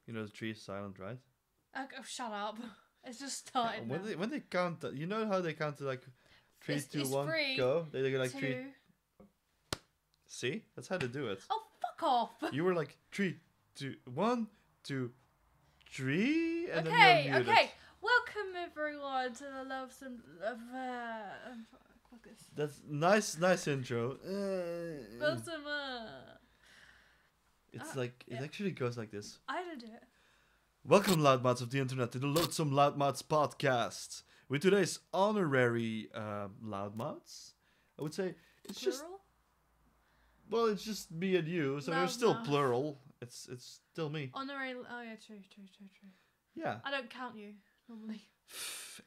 You know the tree is silent, right? Oh, shut up. It's just started now. When they count, you know how they count to like 3, 2, 1, three, go. They go like 2. 3. See, that's how they do it. Oh, fuck off! You were like 3, 2, 1, 2, 3, and then Okay, you're muted. okay. Welcome everyone to the Loathsome fuck this. That's nice intro. Loathsome. It's like it actually goes like this. I don't do it. Welcome, Loudmouths of the internet, to the Loathsome Loudmouths podcast. With today's honorary Loudmouths, I would say it's Plural? it's just me and you, so we're still Loudmouth. plural. It's still me. Honorary. Oh yeah, true. Yeah. I don't count you normally.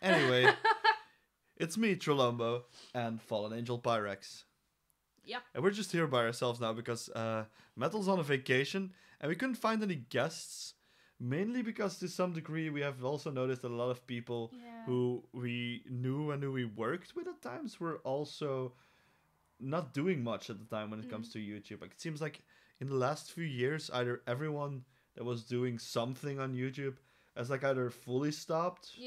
Anyway, it's me, Trolombo, and Fallen Angel Pyrex. Yep. And we're just here by ourselves now because Metal's on a vacation, and we couldn't find any guests. Mainly because to some degree we have also noticed that a lot of people who we knew and who we worked with at times were also not doing much at the time when it comes to YouTube. Like it seems like in the last few years, either everyone that was doing something on YouTube has like either fully stopped,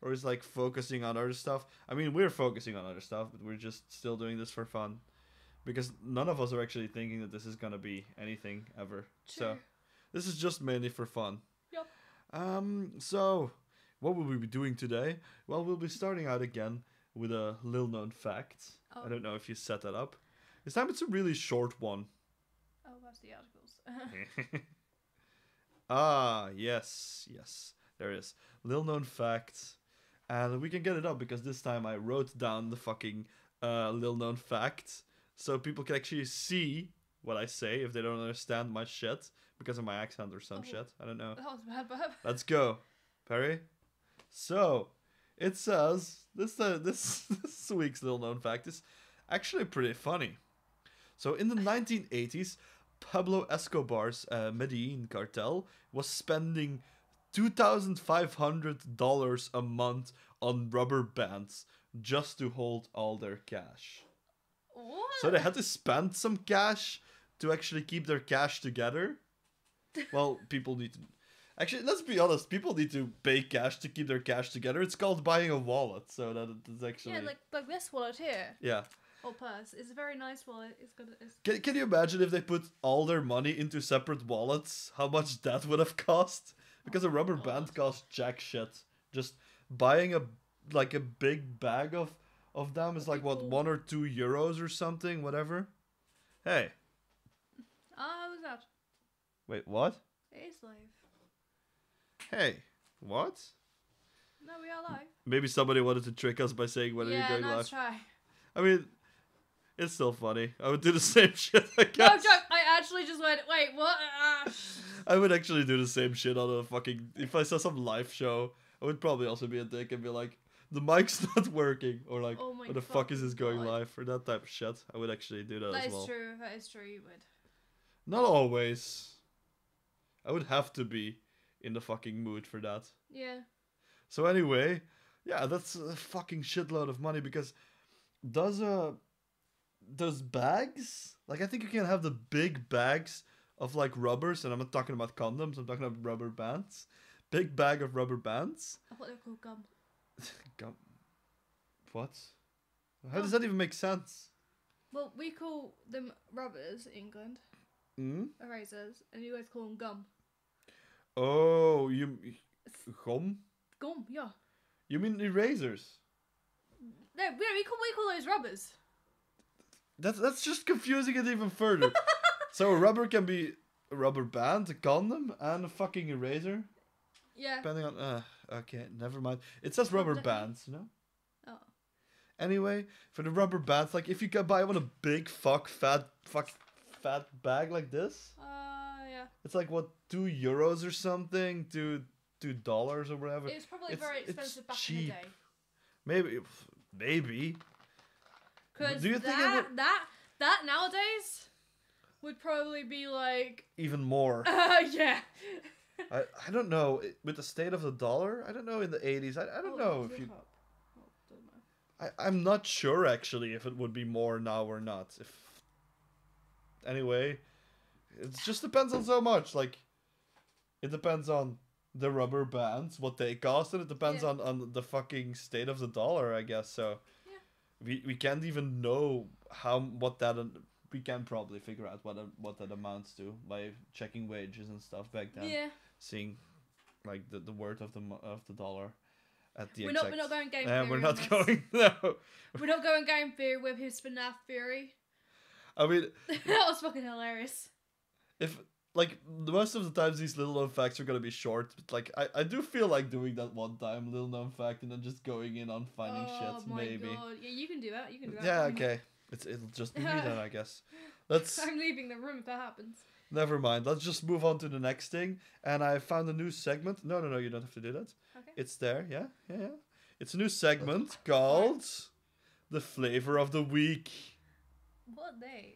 or is like focusing on other stuff. I mean, we're focusing on other stuff, but we're just still doing this for fun because none of us are actually thinking that this is gonna be anything ever. True. So. This is just mainly for fun. Yep. So, what will we be doing today? Well, we'll be starting out again with a little known fact. Oh. I don't know if you set that up. This time it's a really short one. Oh, that's the articles. Yes. There is. Little known fact. And we can get it up because this time I wrote down the fucking little known fact. So people can actually see what I say if they don't understand my shit. Because of my accent or some shit. I don't know. That was bad, Bob. Let's go. Perry? So, it says, this week's little known fact is actually pretty funny. So, in the 1980s, Pablo Escobar's Medellin cartel was spending $2,500 a month on rubber bands just to hold all their cash. What? So, they had to spend some cash to actually keep their cash together. Well, people need to... Actually, let's be honest. People need to pay cash to keep their cash together. It's called buying a wallet. So that is actually... Yeah, like this wallet here. Yeah. Or purse. It's a very nice wallet. It's got... Can you imagine if they put all their money into separate wallets? How much that would have cost? Because a rubber band costs jack shit. Just buying a big bag of them is like, what, 1 or 2 euros or something? Whatever. Hey. How was that? Wait, what? It is live. Hey, what? No, we are live. Maybe somebody wanted to trick us by saying whether you're going live. Try. I mean, it's still funny. I would do the same shit, I guess. No joke, I actually just went, wait, what? I would actually do the same shit on a fucking... If I saw some live show, I would probably also be a dick and be like, the mic's not working. Or like, what the fuck is this going live? Or that type of shit. I would actually do that as well. That is true, you would. Not always. I would have to be in the fucking mood for that. Yeah. So anyway, yeah, that's a fucking shitload of money because those bags, like I think you can have the big bags of like rubbers, and I'm not talking about condoms, I'm talking about rubber bands. Big bag of rubber bands. I thought they were called gum. Gum. What? How does that even make sense? Well, we call them rubbers in England. Erasers, and you guys call them gum. Oh, gum? Gum, yeah. You mean erasers? No, we call those rubbers. That's just confusing it even further. So a rubber can be a rubber band, a condom, and a fucking eraser? Yeah. Depending on... okay, never mind. It says rubber bands, you know? Oh. Anyway, for the rubber bands, like if you can buy one a big fat bag like this... Yeah. It's like, what, 2 euros or something? $2 or whatever. It was probably very expensive back cheap. in the day. Maybe. Because Do you think that nowadays would probably be like... even more. Yeah. I don't know. With the state of the dollar, I don't know in the 80s. I don't know if you... I'm not sure, actually, if it would be more now or not. Anyway, it just depends on so much. Like, It depends on the rubber bands, what they cost, and it depends on the fucking state of the dollar, I guess. So we can't even know we can probably figure out what that amounts to by checking wages and stuff back then. Yeah. Seeing like the worth of the dollar at the We're exact. not going game theory. We're not going. No. We're not going game theory with his FNAF theory. I mean, that was fucking hilarious. If like most of the times these little known facts are gonna be short, but like I do feel like doing that one time little known fact and then just going in on finding shit maybe. God. Yeah, you can do that. You can do that. Yeah, okay. It'll just be me then, I guess. I'm leaving the room if that happens. Never mind. Let's just move on to the next thing. And I found a new segment. No, you don't have to do that. Okay. It's there. Yeah. It's a new segment called The Flavor of the Week. What are they?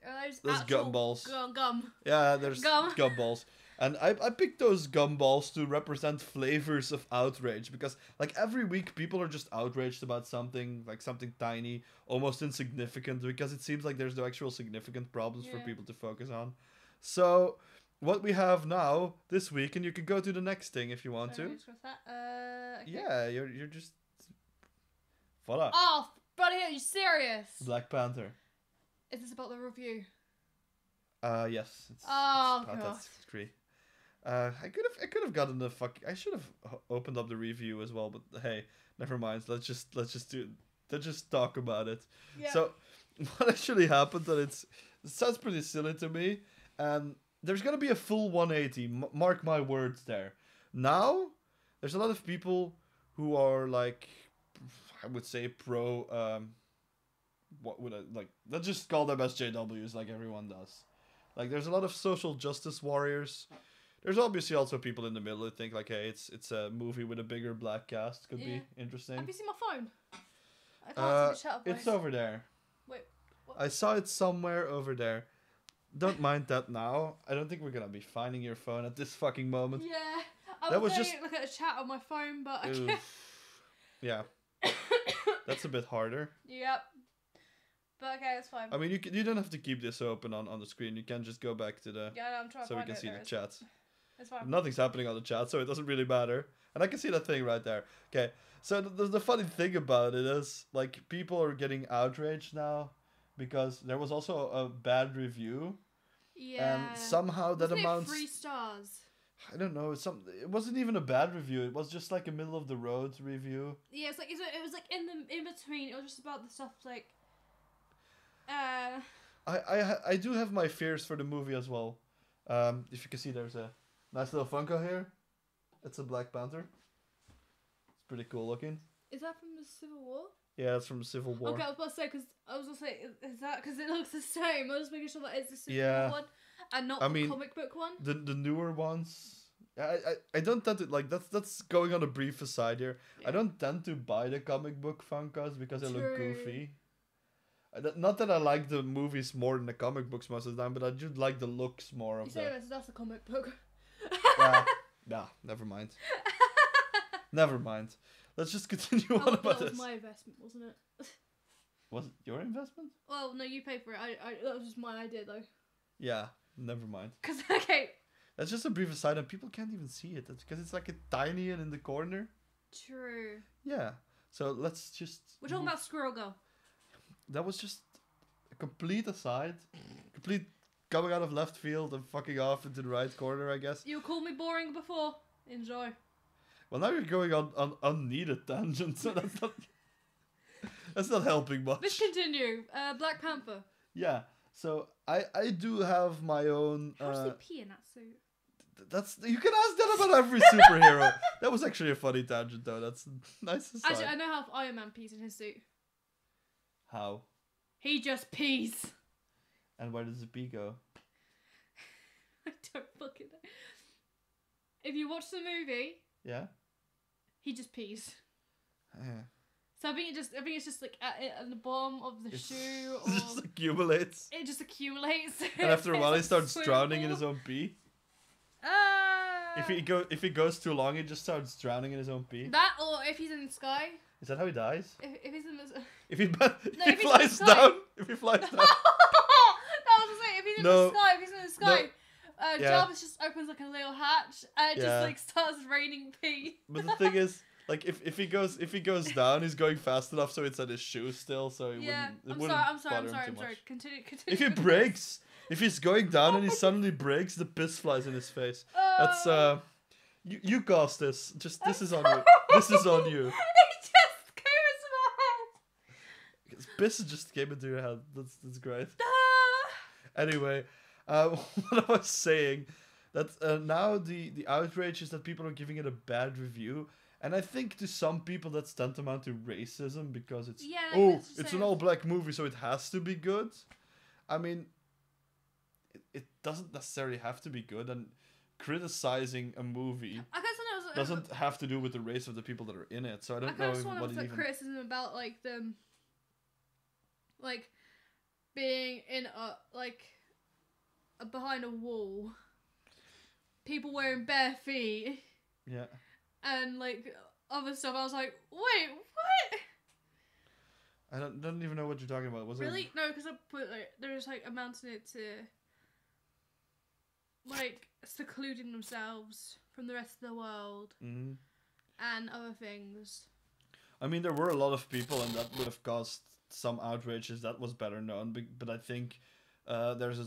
Are those There's gumballs. Gum. Yeah, there's gumballs. And I picked those gumballs to represent flavors of outrage because like every week people are just outraged about something, like something tiny, almost insignificant, because it seems like there's no actual significant problems for people to focus on. So what we have now this week, and you can go to the next thing if you want to. Okay. Yeah, you're just voila. Oh, buddy, are you serious? Black Panther. Is this about the review? Yes. It's God. that degree. I could have gotten the fuck. I should have opened up the review as well, but hey, never mind. Let's just talk about it. Yeah. So, what actually happened? It sounds pretty silly to me, and there's gonna be a full 180. Mark my words there. Now, there's a lot of people who are like, I would say pro. What would I like? Let's just call them SJWs, like everyone does. Like, there's a lot of social justice warriors. There's obviously also people in the middle who think like, hey, it's a movie with a bigger black cast. Could be interesting. Have you seen my phone? I can't see the chat. It's over there. Wait. What? I saw it somewhere over there. Don't mind that now. I don't think we're gonna be finding your phone at this fucking moment. Yeah. I was just look at a chat on my phone, but I can't. Yeah. That's a bit harder. Yep. But okay, that's fine. I mean, you don't have to keep this open on the screen. You can just go back to the I'm trying so to we can see the chat. It's fine. Nothing's happening on the chat, so it doesn't really matter. And I can see that thing right there. Okay, so the funny thing about it is, like, people are getting outraged now because there was also a bad review. Yeah. And somehow that amounts... 3 stars. I don't know. It wasn't even a bad review. It was just like a middle of the road review. Yeah, it was like in between. It was just about the stuff like. I do have my fears for the movie as well. If you can see, there's a nice little Funko here. It's a Black Panther. It's pretty cool looking. Is that from the Civil War? Yeah, it's from the Civil War. Okay, I was about to say is that because it looks the same? I was making sure that it's the Civil War one and not the comic book one. The newer ones. I don't tend to like that's going on a brief aside here. Yeah. I don't tend to buy the comic book Funkos because they look goofy. Not that I like the movies more than the comic books most of the time, but I do like the looks more of them. That's a comic book. Nah, never mind. Never mind. Let's just continue on about this. That was my investment, wasn't it? Was it your investment? Well, no, you paid for it. That was just my idea, though. Yeah, never mind. Okay. That's just a brief aside, and people can't even see it. That's because it's like a tiny and in the corner. True. Yeah. So let's just... We're talking about Squirrel Girl. That was just a complete aside. Complete coming out of left field and fucking off into the right corner, I guess. You called me boring before. Enjoy. Well, now you're going on unneeded tangents, so that's not helping much. Let's continue. Black Panther. Yeah. So I do have my own. How does he pee in that suit? You can ask that about every superhero. That was actually a funny tangent, though. That's nice aside. Actually, I know how Iron Man pees in his suit. How? He just pees. And where does the pee go? I don't fucking know. If you watch the movie, yeah, he just pees. Yeah. So I think it's just like at the bottom of the shoe, or it just accumulates. It just accumulates. And after a while, he starts drowning in his own pee. If he goes too long, he just starts drowning in his own pee. That, or if he's in the sky. Is that how he dies? If he's in the... If he flies down. If he flies down. That was the thing. If he's in the sky. If he's in the sky. Jarvis just opens like a little hatch and it just like starts raining pee. But the thing is, like if he goes down, he's going fast enough so it's at his shoe still, so it wouldn't. I'm sorry. Continue. If he breaks, if he's going down and he suddenly breaks, the piss flies in his face. That's you caused this. Just this is on you. This is on you. It just came into my head. Piss just came into your head. That's great. Anyway, what I was saying, that now the outrage is that people are giving it a bad review. And I think to some people that's tantamount to racism because it's it's an all-black movie, so it has to be good. I mean, it doesn't necessarily have to be good, and criticizing a movie doesn't have to do with the race of the people that are in it. So I don't know what it even... criticism about like them, like being in behind a wall, people wearing bare feet. Yeah. And like other stuff, I was like, wait, what? I don't even know what you're talking about. Was really? No, because I put there's like amounting it to like secluding themselves from the rest of the world and other things. I mean, there were a lot of people, and that would have caused some outrages. That was better known, but I think there's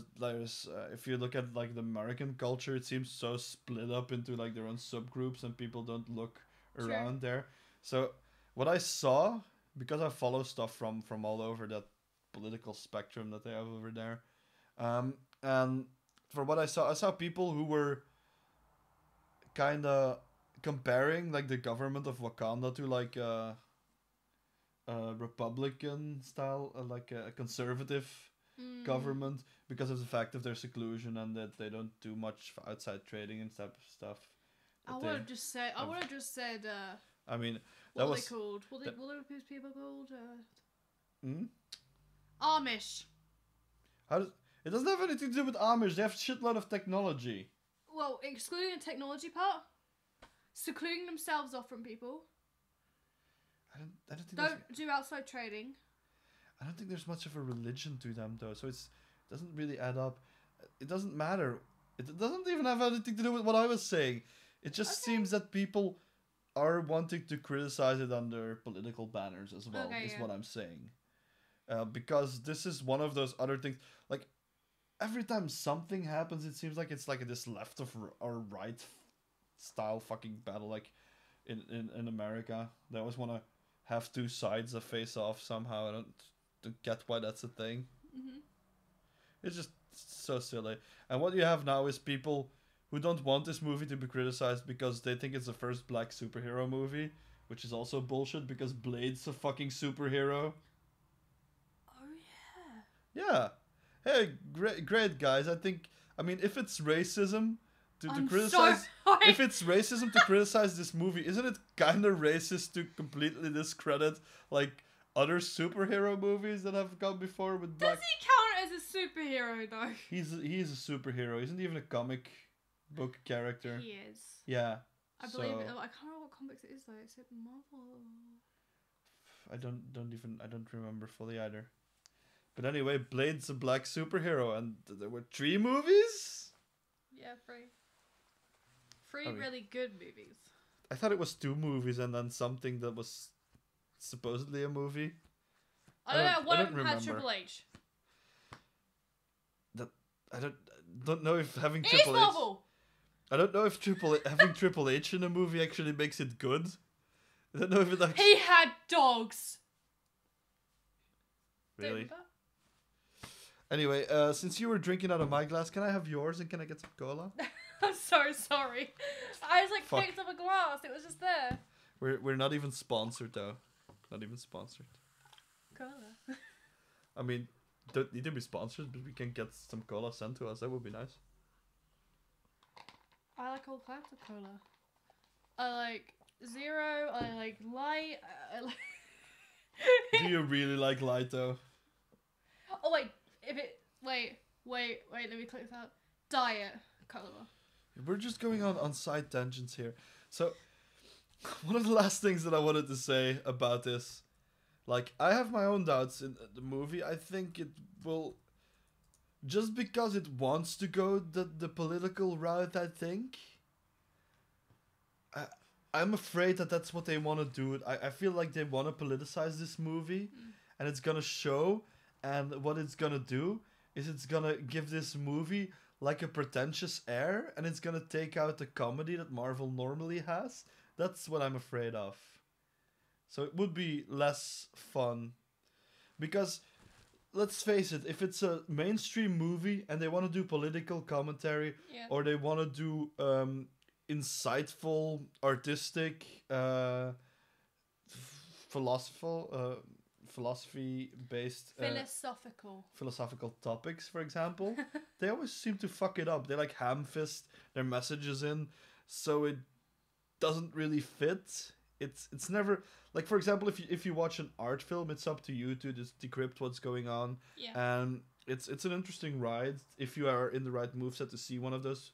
if you look at like the American culture, it seems so split up into like their own subgroups, and people don't look around there. So what I saw, because I follow stuff from all over that political spectrum that they have over there, and for what I saw people who were kind of comparing like the government of Wakanda to like a Republican style, like a conservative government, because of the fact of their seclusion and that they don't do much outside trading and type of stuff. I would have just said. I mean, what are they called? What are these people called? Amish. It doesn't have anything to do with Amish. They have a shitload of technology. Well, excluding the technology part, secluding themselves off from people. I don't think. Don't do outside trading. I don't think there's much of a religion to them though, so it doesn't really add up. It doesn't matter. It doesn't even have anything to do with what I was saying. It just seems that people are wanting to criticize it under political banners as well, what I'm saying. Because this is one of those other things. Like, every time something happens, it seems like it's like this left or right style fucking battle. Like, in America, they always want to have two sides that face off somehow. I don't get why that's a thing. It's just so silly. And what you have now is people who don't want this movie to be criticized because they think it's the first black superhero movie, which is also bullshit because Blade's a fucking superhero. Oh yeah. Yeah. Hey, great guys. I mean, if it's racism to criticize, if it's racism to criticize this movie, isn't it kind of racist to completely discredit like other superhero movies that have come before with black? Does he count as a superhero though? He's a superhero. Isn't he even a comic book character? He is. Yeah. I believe it. I can't remember what comics it is though. Is it Marvel? I don't remember fully either. But anyway, Blade's a black superhero, and there were 3 movies? Yeah, 3. 3 really good movies. I thought it was 2 movies and then something that was supposedly a movie. I don't know. One of them had Triple H. I don't know if having it Triple is Marvel. H. I don't know if having Triple H in a movie actually makes it good. I don't know if it actually... He had dogs. Really? Anyway, since you were drinking out of my glass, can I have yours and can I get some cola? I'm so sorry. I was like picked up a glass. It was just there. We're not even sponsored though. Not even sponsored. Cola. I mean, don't need to be sponsored, but we can get some cola sent to us. That would be nice. I like all kinds of cola. I like zero. I like light. I like. Do you really like light though? Oh wait, wait. Let me click this out. Diet cola. We're just going on side tangents here. So, one of the last things that I wanted to say about this, like, I have my own doubts in the movie. I think it will just because it wants to go the political route, I think. I'm afraid that that's what they want to do. I feel like they want to politicize this movie, and it's gonna show. And what it's gonna do is it's gonna give this movie like a pretentious air, and it's gonna take out the comedy that Marvel normally has. That's what I'm afraid of. So it would be less fun. Because, let's face it, if it's a mainstream movie and they want to do political commentary, or they want to do insightful, artistic, philosophy-based... philosophical topics, for example, they always seem to fuck it up. They like ham-fist their messages in, so it doesn't really fit. It's never... Like, for example, if you watch an art film, it's up to you to just decrypt what's going on. And it's an interesting ride if you are in the right moveset to see one of those...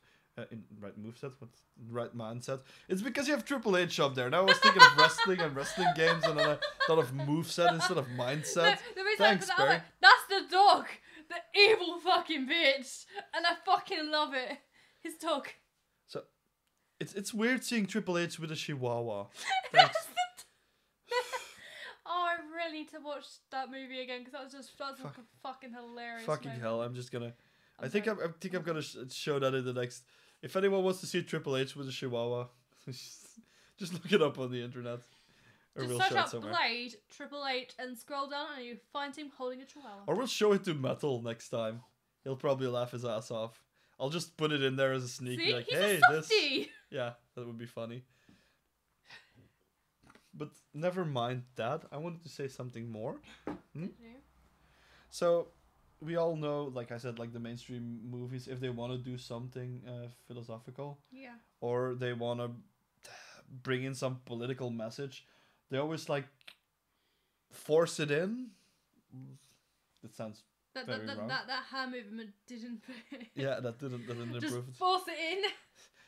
in right moveset? What's right mindset? It's because you have Triple H up there. Now I was thinking of wrestling and wrestling games, and then I thought of moveset instead of mindset. No, thanks, Barry. Like, that's the dog! The evil fucking bitch! And I fucking love it. His dog. So, it's weird seeing Triple H with a chihuahua. Thanks. Oh, I really need to watch that movie again, because that was a fucking hilarious Fucking movie. hell, I'm just gonna... I think I'm gonna show that in the next... If anyone wants to see Triple H with a chihuahua, just look it up on the internet. Or just we'll search show it up somewhere. Blade, Triple H, and scroll down and you find him holding a chihuahua. Or we'll show it to Metal next time. He'll probably laugh his ass off. I'll just put it in there as a sneaky, See? like, He's hey, a this... softie. Yeah, that would be funny. But never mind that. I wanted to say something more. So, we all know, like I said, like the mainstream movies, if they want to do something philosophical, or they want to bring in some political message, they always like force it in. That sounds very wrong. That hand movement didn't. Yeah, that didn't improve. Just force it in.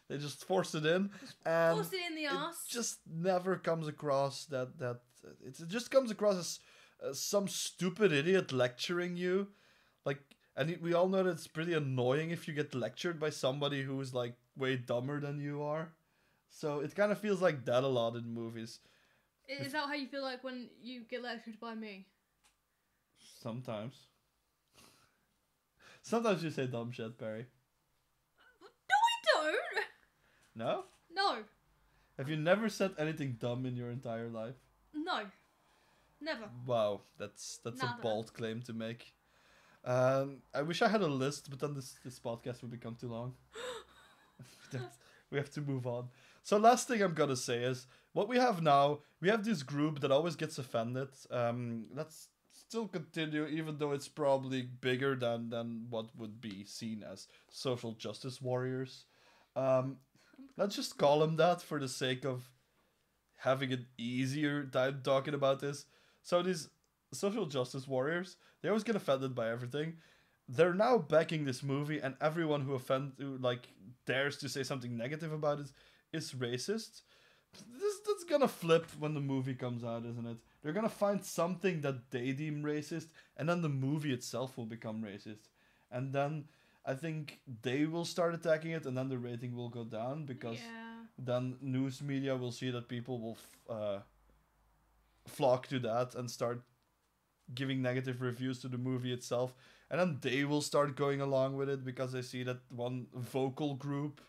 They just force it in, and force it in the ass. It just never comes across that it just comes across as some stupid idiot lecturing you, like, and we all know that it's pretty annoying if you get lectured by somebody who's like way dumber than you are. So it kind of feels like that a lot in movies. Is that how you feel like when you get lectured by me? Sometimes. Sometimes you say dumb shit, Barry. No? No. Have you never said anything dumb in your entire life? No. Never. Wow, that's a bold claim to make. I wish I had a list, but then this podcast would become too long. We have to move on. So last thing I'm gonna say is, what we have now, we have this group that always gets offended. Let's still continue, even though it's probably bigger than what would be seen as social justice warriors. Let's just call them that for the sake of having an easier time talking about this. So these social justice warriors, they always get offended by everything. They're now backing this movie, and everyone who dares to say something negative about it is racist. That's gonna flip when the movie comes out, isn't it? They're gonna find something that they deem racist, and then the movie itself will become racist. And then I think they will start attacking it, and then the rating will go down, because then news media will see that people will flock to that and start giving negative reviews to the movie itself, and then they will start going along with it because they see that one vocal group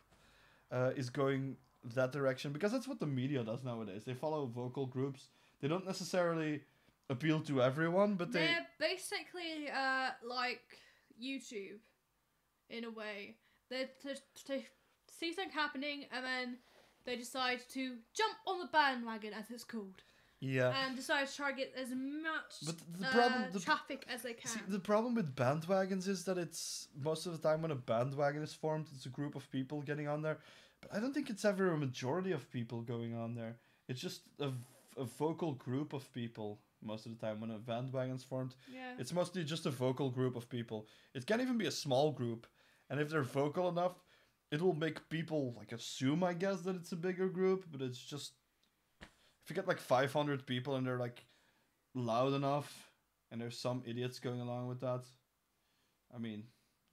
is going that direction, because that's what the media does nowadays. They follow vocal groups. They don't necessarily appeal to everyone, but they're basically like YouTube. In a way, they see something happening, and then they decide to jump on the bandwagon, as it's called. Yeah. And decide to target as much traffic as they can. See, the problem with bandwagons is that it's most of the time when a bandwagon is formed, it's a group of people getting on there. But I don't think it's ever a majority of people going on there. It's just a vocal group of people most of the time when a bandwagon's formed. Yeah. It's mostly just a vocal group of people. It can't even be a small group. And if they're vocal enough, it will make people like assume, I guess, that it's a bigger group. But it's just, if you get like 500 people and they're like loud enough, and there's some idiots going along with that, I mean,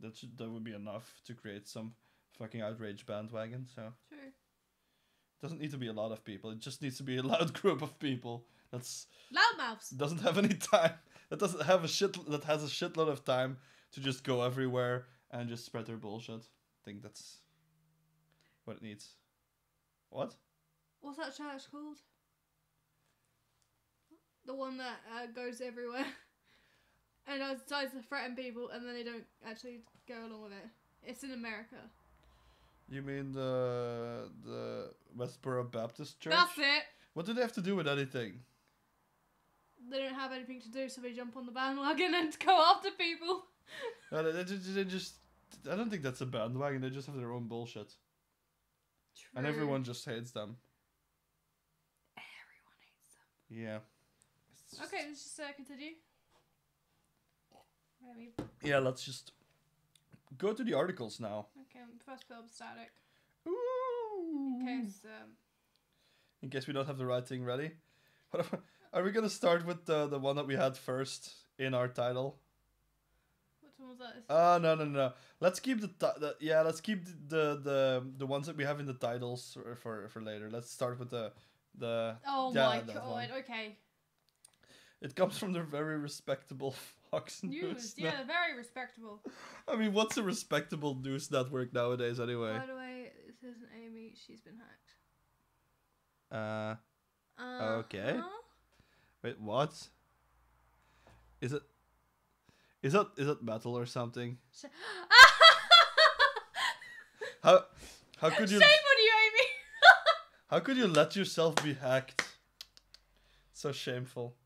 that would be enough to create some fucking outrage bandwagon. So True. it doesn't need to be a lot of people. It just needs to be a loud group of people. That's Loudmouths. doesn't have any time. That doesn't have that has a shitload of time to just go everywhere and just spread their bullshit. I think that's what it needs. What? What's that church called? The one that goes everywhere and decides to threaten people, and then they don't actually go along with it. It's in America. You mean the Westboro Baptist Church? That's it. What do they have to do with anything? They don't have anything to do, so they jump on the bandwagon and go after people. No, they just. I don't think that's a bandwagon. They just have their own bullshit. True. And everyone just hates them. Everyone hates them. Yeah. Okay, let's just continue. Maybe. Yeah, let's just go to the articles now. Okay, first put up static. Ooh. In In case we don't have the right thing ready. Are we gonna start with the one that we had first in our title? Which one was that? No. Let's keep let's keep the ones that we have in the titles for later. Let's start with the Oh yeah, my that god! one. Okay. It comes from the very respectable Fox News. Yeah, very respectable. I mean, what's a respectable news network nowadays anyway? By the way, this isn't Amy. She's been hacked. Okay. Wait, what? Is it metal or something? How could you? Shame on you, Amy. How could you let yourself be hacked? So shameful.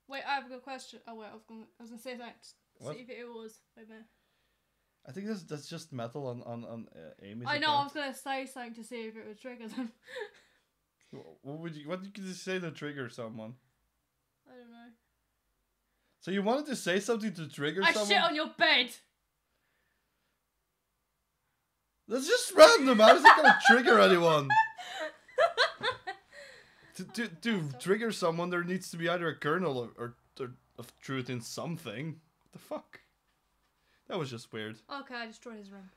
Wait, I have a good question. Oh wait, I was gonna say that. What? See if it was. Wait a minute. I think that's just metal on Amy's. I know. I was account. gonna say something to see if it would trigger them. What did you say to trigger someone? I don't know. So you wanted to say something to trigger I someone? shit on your bed. That's just random. How is it gonna trigger anyone? To trigger someone, there needs to be either a kernel or of truth in something. What the fuck? That was just weird. Okay, I destroyed his room.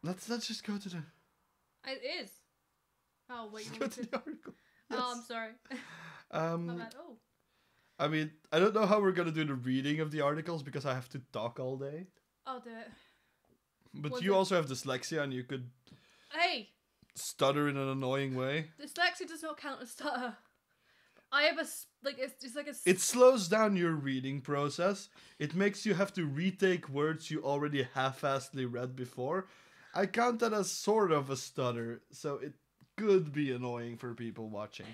Let's just go to the. It is. Oh wait, you Go want to to? the article. Yes. Oh, I'm sorry. My bad. Oh. I mean, I don't know how we're gonna do the reading of the articles because I have to talk all day. I'll do it. But Was you it- also have dyslexia and you could Hey, stutter in an annoying way. dyslexia does not count as stutter. I have it's like a. It slows down your reading process. It makes you have to retake words you already half-assedly read before. I count that as sort of a stutter, so it could be annoying for people watching.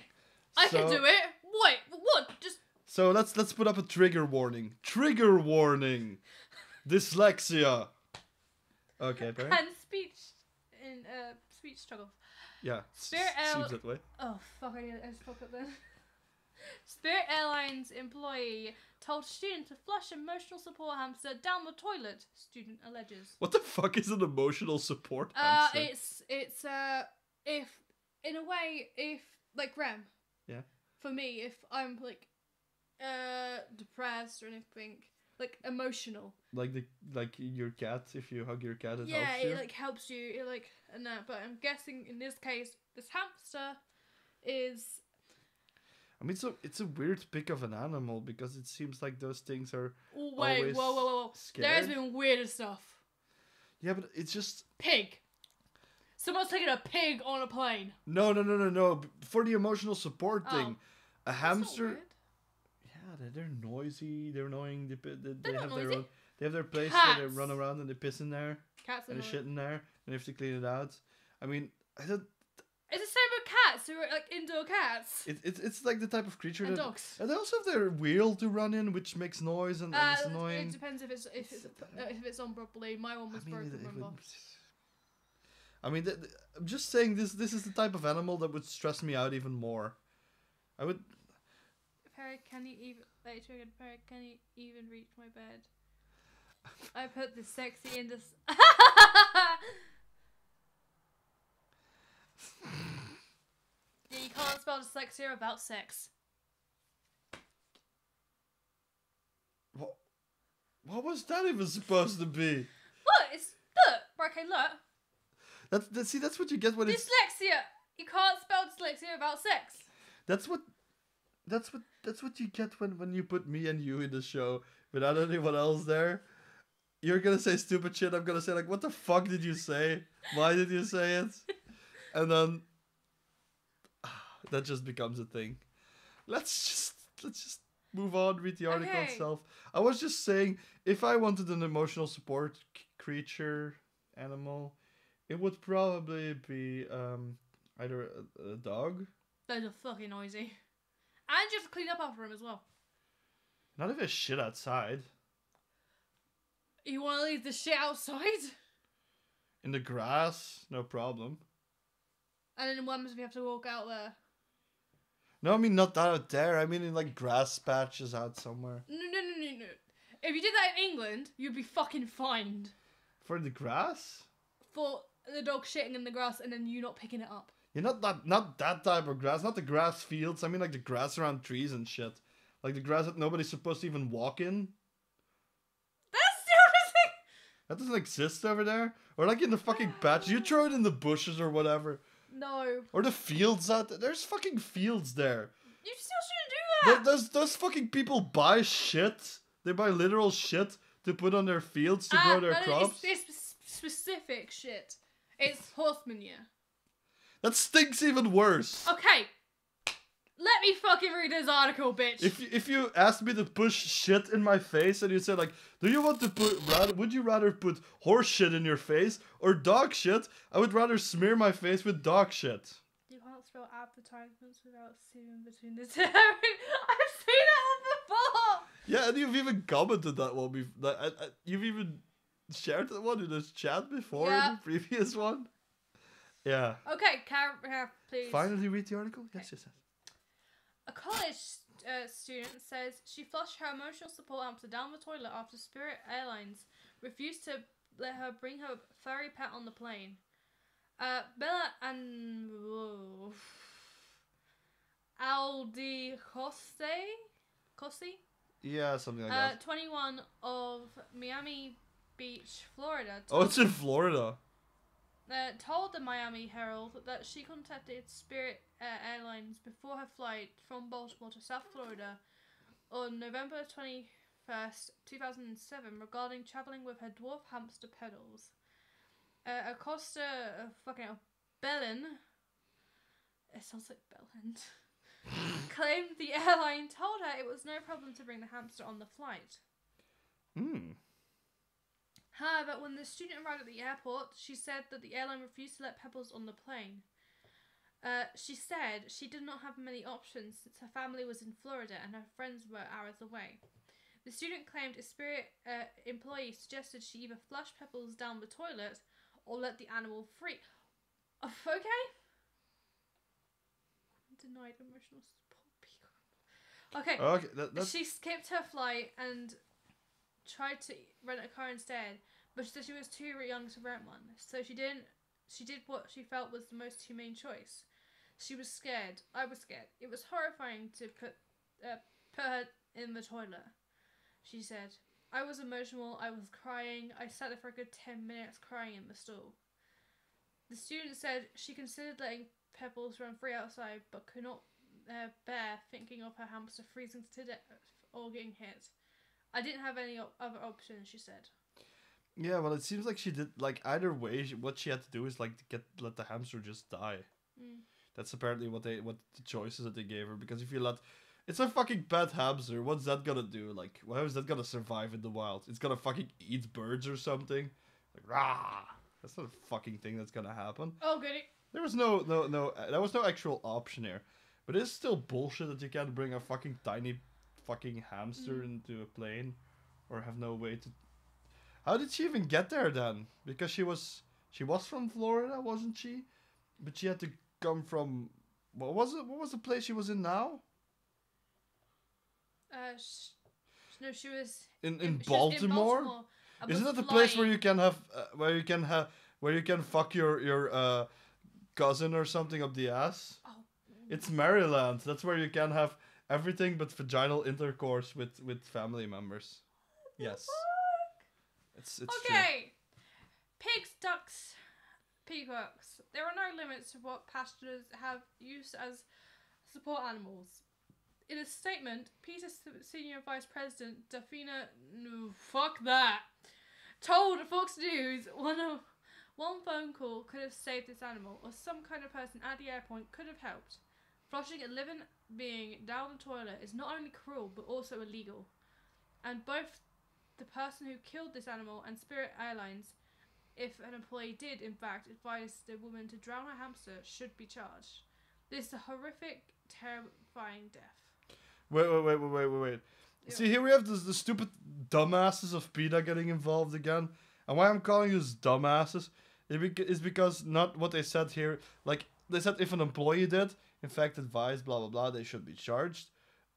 I can do it. Wait, what? Just. So let's put up a trigger warning. Trigger warning. Dyslexia. Okay, Barry? And speech struggles. Yeah. Spirit seems that way. Oh fuck! I just fucked up then. Spirit Airlines employee told student to flush emotional support hamster down the toilet. Student alleges. What the fuck is an emotional support hamster? It's if in a way if like Rem. Yeah. For me, if I'm like depressed or anything, like emotional. Like your cat, if you hug your cat, it Yeah, helps you. it like helps you. It like and that. But I'm guessing in this case, this hamster is. I mean, it's a weird pick of an animal because it seems like those things are Oh, wait, always whoa. scared. There's been weirder stuff. Yeah, but it's just Pig. Someone's taking a pig on a plane. no. For the emotional support thing, a That's hamster. not weird. Yeah, they're noisy. They're annoying. They not have noisy. their own. They have their place Cats. where they run around and they piss in there Cats are and they annoying. shit in there and they have to clean it out. I mean, I don't. It's the same with cats who are like indoor cats. It's like the type of creature And that. dogs. And they also have their wheel to run in, which makes noise and it's annoying. It depends if it's on properly. My one was broken. Remember? I mean, I'm just saying this is the type of animal that would stress me out even more. I would. Perry, can you even triggered? Perry, can you even reach my bed? I put the sexy in this. Yeah, you can't spell dyslexia without sex. What What was that even supposed to be? Look. Okay, look. That's what you get when it's Dyslexia. You can't spell dyslexia without sex. That's what you get when you put me and you in the show without anyone else there. You're gonna say stupid shit. I'm gonna say like, what the fuck did you say? Why did you say it? And then that just becomes a thing. Let's just move on. Read the article itself. I was just saying, if I wanted an emotional support creature animal, it would probably be either a dog. Those are fucking noisy. And you have to clean up after him as well. Not if it's shit outside. You want to leave the shit outside? In the grass, no problem. And then what happens if you have to walk out there? No, I mean not that out there. I mean in like grass patches out somewhere. No. If you did that in England, you'd be fucking fined. For the grass? For the dog shitting in the grass and then you not picking it up. Yeah, not that type of grass. Not the grass fields. I mean like the grass around trees and shit. Like the grass that nobody's supposed to even walk in. That's the thing. That doesn't exist over there. Or like in the fucking patch. You throw it in the bushes or whatever. No. Or the fields out there. There's fucking fields there. You still shouldn't do that. Those fucking people buy shit. They buy literal shit to put on their fields to grow their crops. It's specific shit. It's horse manure. That stinks even worse. Okay. Let me fucking read this article, bitch. If you asked me to push shit in my face and you said like, do you want to would you rather put horse shit in your face or dog shit? I would rather smear my face with dog shit. You can't spell advertisements without seeing between the two. I've seen that one before. Yeah, and you've even commented that one before. You've even shared that one in this chat before in the previous one. Yeah. Okay, Karen, please. Finally read the article? Okay. Yes. A college student says she flushed her emotional support hamster down the toilet after Spirit Airlines refused to let her bring her furry pet on the plane. Bella and Aldi Costi? Yeah, something like that. 21 of Miami Beach, Florida. It's in Florida. Told the Miami Herald that she contacted Spirit Airlines before her flight from Baltimore to South Florida on November 21st, 2007 regarding traveling with her dwarf hamster Pedals. Acosta Bellin, it sounds like Bellend, claimed the airline told her it was no problem to bring the hamster on the flight. However, when the student arrived at the airport, she said that the airline refused to let Pebbles on the plane. She said she did not have many options since her family was in Florida and her friends were hours away. The student claimed a Spirit employee suggested she either flush Pebbles down the toilet or let the animal free. Okay? Denied emotional support. Okay. She skipped her flight and tried to rent a car instead, but she said she was too young to rent one. So she did what she felt was the most humane choice. She was scared. I was scared. It was horrifying to put her in the toilet. She said, I was emotional. I was crying. I sat there for a good 10 minutes crying in the stall. The student said she considered letting Pebbles run free outside, but could not bear thinking of her hamster freezing to death or getting hit. I didn't have any other options, she said. Yeah, well, it seems like she did, like, either way, what she had to do is, like, let the hamster just die. That's apparently what the choices that they gave her, because if you it's a fucking pet hamster, what's that gonna do? Like, how is that gonna survive in the wild? It's gonna fucking eat birds or something? Like, rah! That's not a fucking thing that's gonna happen. Oh, goody. There was no, there was no actual option here. But it's still bullshit that you can't bring a fucking tiny fucking hamster into a plane, or have no way to. How did she even get there then? Because she was from Florida, wasn't she? But she had to come from what was it? What was the place she was in now? No, she was in Baltimore. Isn't that the place where you can have where you can fuck your cousin or something up the ass? Oh. It's Maryland. That's where you can have everything but vaginal intercourse with family members. Yes. It's okay. Pigs, ducks, peacocks. There are no limits to what pastures have used as support animals. In a statement, PETA's Senior Vice President, Dafina, fuck that, told Fox News one phone call could have saved this animal, or some kind of person at the airport could have helped. Flushing a living being down the toilet is not only cruel, but also illegal. And both the person who killed this animal and Spirit Airlines, if an employee did, in fact, advise the woman to drown her hamster, should be charged. This is a horrific, terrifying death. Wait. Yeah. See, here we have the stupid dumbasses of PETA getting involved again. And why I'm calling this dumbasses is because not what they said here. Like, they said if an employee did, in fact, advised, blah, blah, blah, they should be charged.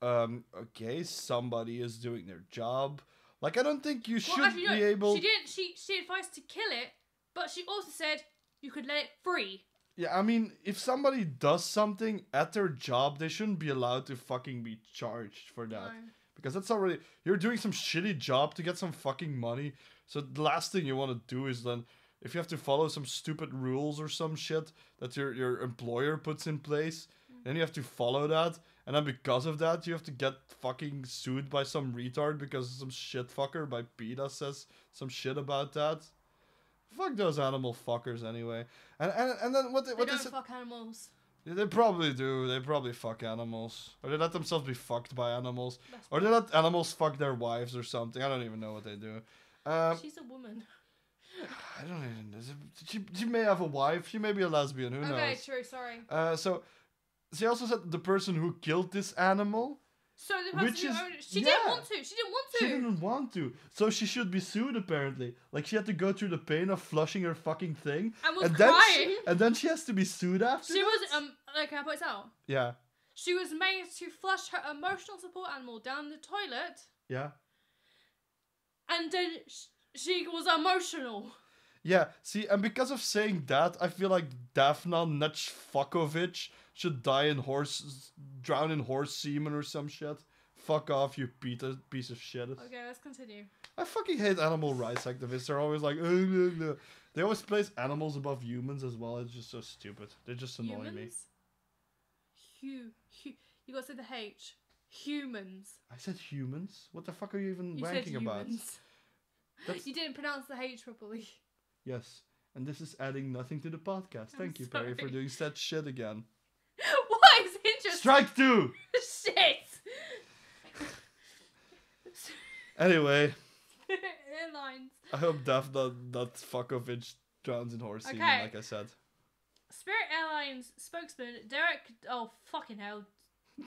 Okay, somebody is doing their job. Like, I don't think you should be able... She advised to kill it, but she also said you could let it free. Yeah, I mean, if somebody does something at their job, they shouldn't be allowed to fucking be charged for that. No. Because that's already... You're doing some shitty job to get some fucking money. So the last thing you want to do is then... If you have to follow some stupid rules or some shit that your employer puts in place, then you have to follow that. And then because of that, you have to get fucking sued by some retard because some shit fucker by PETA says some shit about that. Fuck those animal fuckers anyway. And then what they don't fuck animals. Yeah, they probably do. They probably fuck animals. Or they let themselves be fucked by animals. Or they let animals fuck their wives or something. I don't even know what they do. She's a woman. I don't even know. She may have a wife. She may be a lesbian. Who knows? Okay, true. Sorry. So she also said the person who killed this animal. So the person who owned it, she didn't want to. She didn't want to. So she should be sued apparently. Like she had to go through the pain of flushing her fucking thing. And was crying. And then she has to be sued after. She was like, can I point this out? Yeah. She was made to flush her emotional support animal down the toilet. Yeah. And then she was emotional. Yeah, see, and because of saying that, I feel like Daphna Nechfakovic should drown in horse semen or some shit. Fuck off, you piece of shit. Okay, let's continue. I fucking hate animal rights activists. They're always like, no. They always place animals above humans as well. It's just so stupid. They just annoy me. You gotta say the H. Humans. I said humans? What the fuck are you even ranking about? You didn't pronounce the H properly. Yes, and this is adding nothing to the podcast. Thank you, Perry, for doing that shit again. What is interesting? Strike 2! Shit! Anyway. Airlines. I hope Daphna Nechfakovic drowns in horse semen, like I said. Spirit Airlines spokesman Derek... Oh, fucking hell.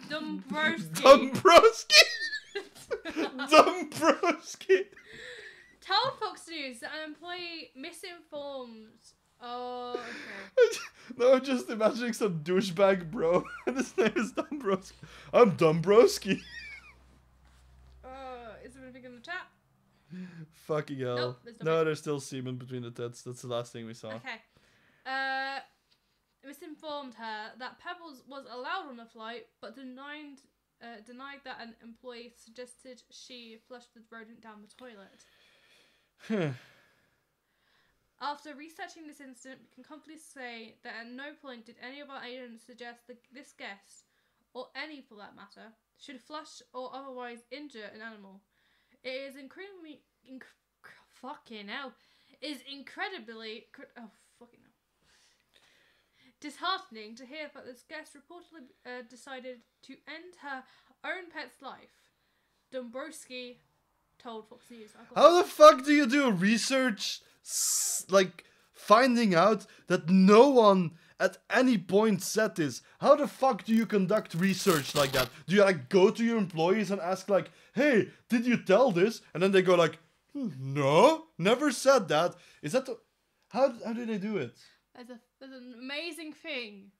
Dombrowski. Dombrowski! Told Fox News that an employee misinformed. Oh, okay. No, I'm just imagining some douchebag bro, and his name is Dombrowski. I'm Dombrowski. Is there anything in the chat? Fucking hell. Nope, there's still semen between the tits. That's the last thing we saw. Okay. Misinformed her that Pebbles was allowed on the flight, but denied that an employee suggested she flush the rodent down the toilet. After researching this incident, we can confidently say that at no point did any of our agents suggest that this guest, or any for that matter, should flush or otherwise injure an animal. It is incredibly disheartening to hear that this guest reportedly decided to end her own pet's life. Dombrowski told Fox News. How the fuck do you do research, like, finding out that no one at any point said this? How the fuck do you conduct research like that? Do you, like, go to your employees and ask, like, hey, did you tell this? And then they go, like, no, never said that. Is that how do they do it? There's an amazing thing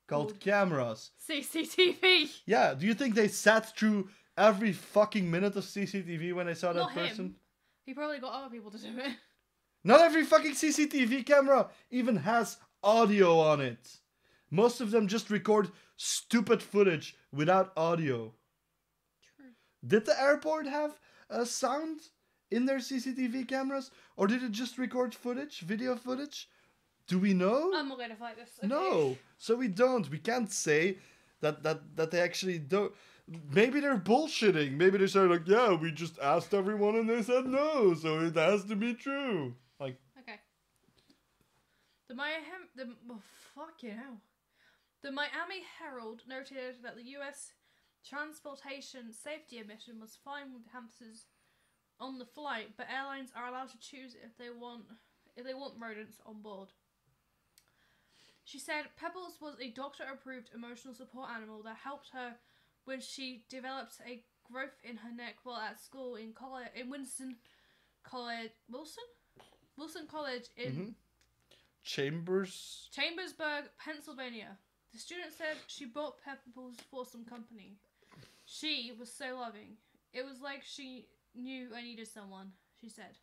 called cameras. CCTV. Yeah, do you think they sat through every fucking minute of CCTV when they saw Not that person? Him. He probably got other people to do it. Not every fucking CCTV camera even has audio on it. Most of them just record stupid footage without audio. True. Did the airport have a sound in their CCTV cameras? Or did it just record footage, video footage? Do we know? I'm not going to fight this. Okay. No. So we don't. We can't say that they actually don't. Maybe they're bullshitting. Maybe they're saying like, yeah, we just asked everyone and they said no, so it has to be true. Like. Okay. The Miami Herald noted that the U.S. Transportation Safety Admission was fine with hamsters on the flight, but airlines are allowed to choose if they want rodents on board. She said Pebbles was a doctor-approved emotional support animal that helped her when she developed a growth in her neck while at school in Wilson College in Chambersburg, Pennsylvania. The student said she bought Pebbles for some company. She was so loving. It was like she knew I needed someone, she said.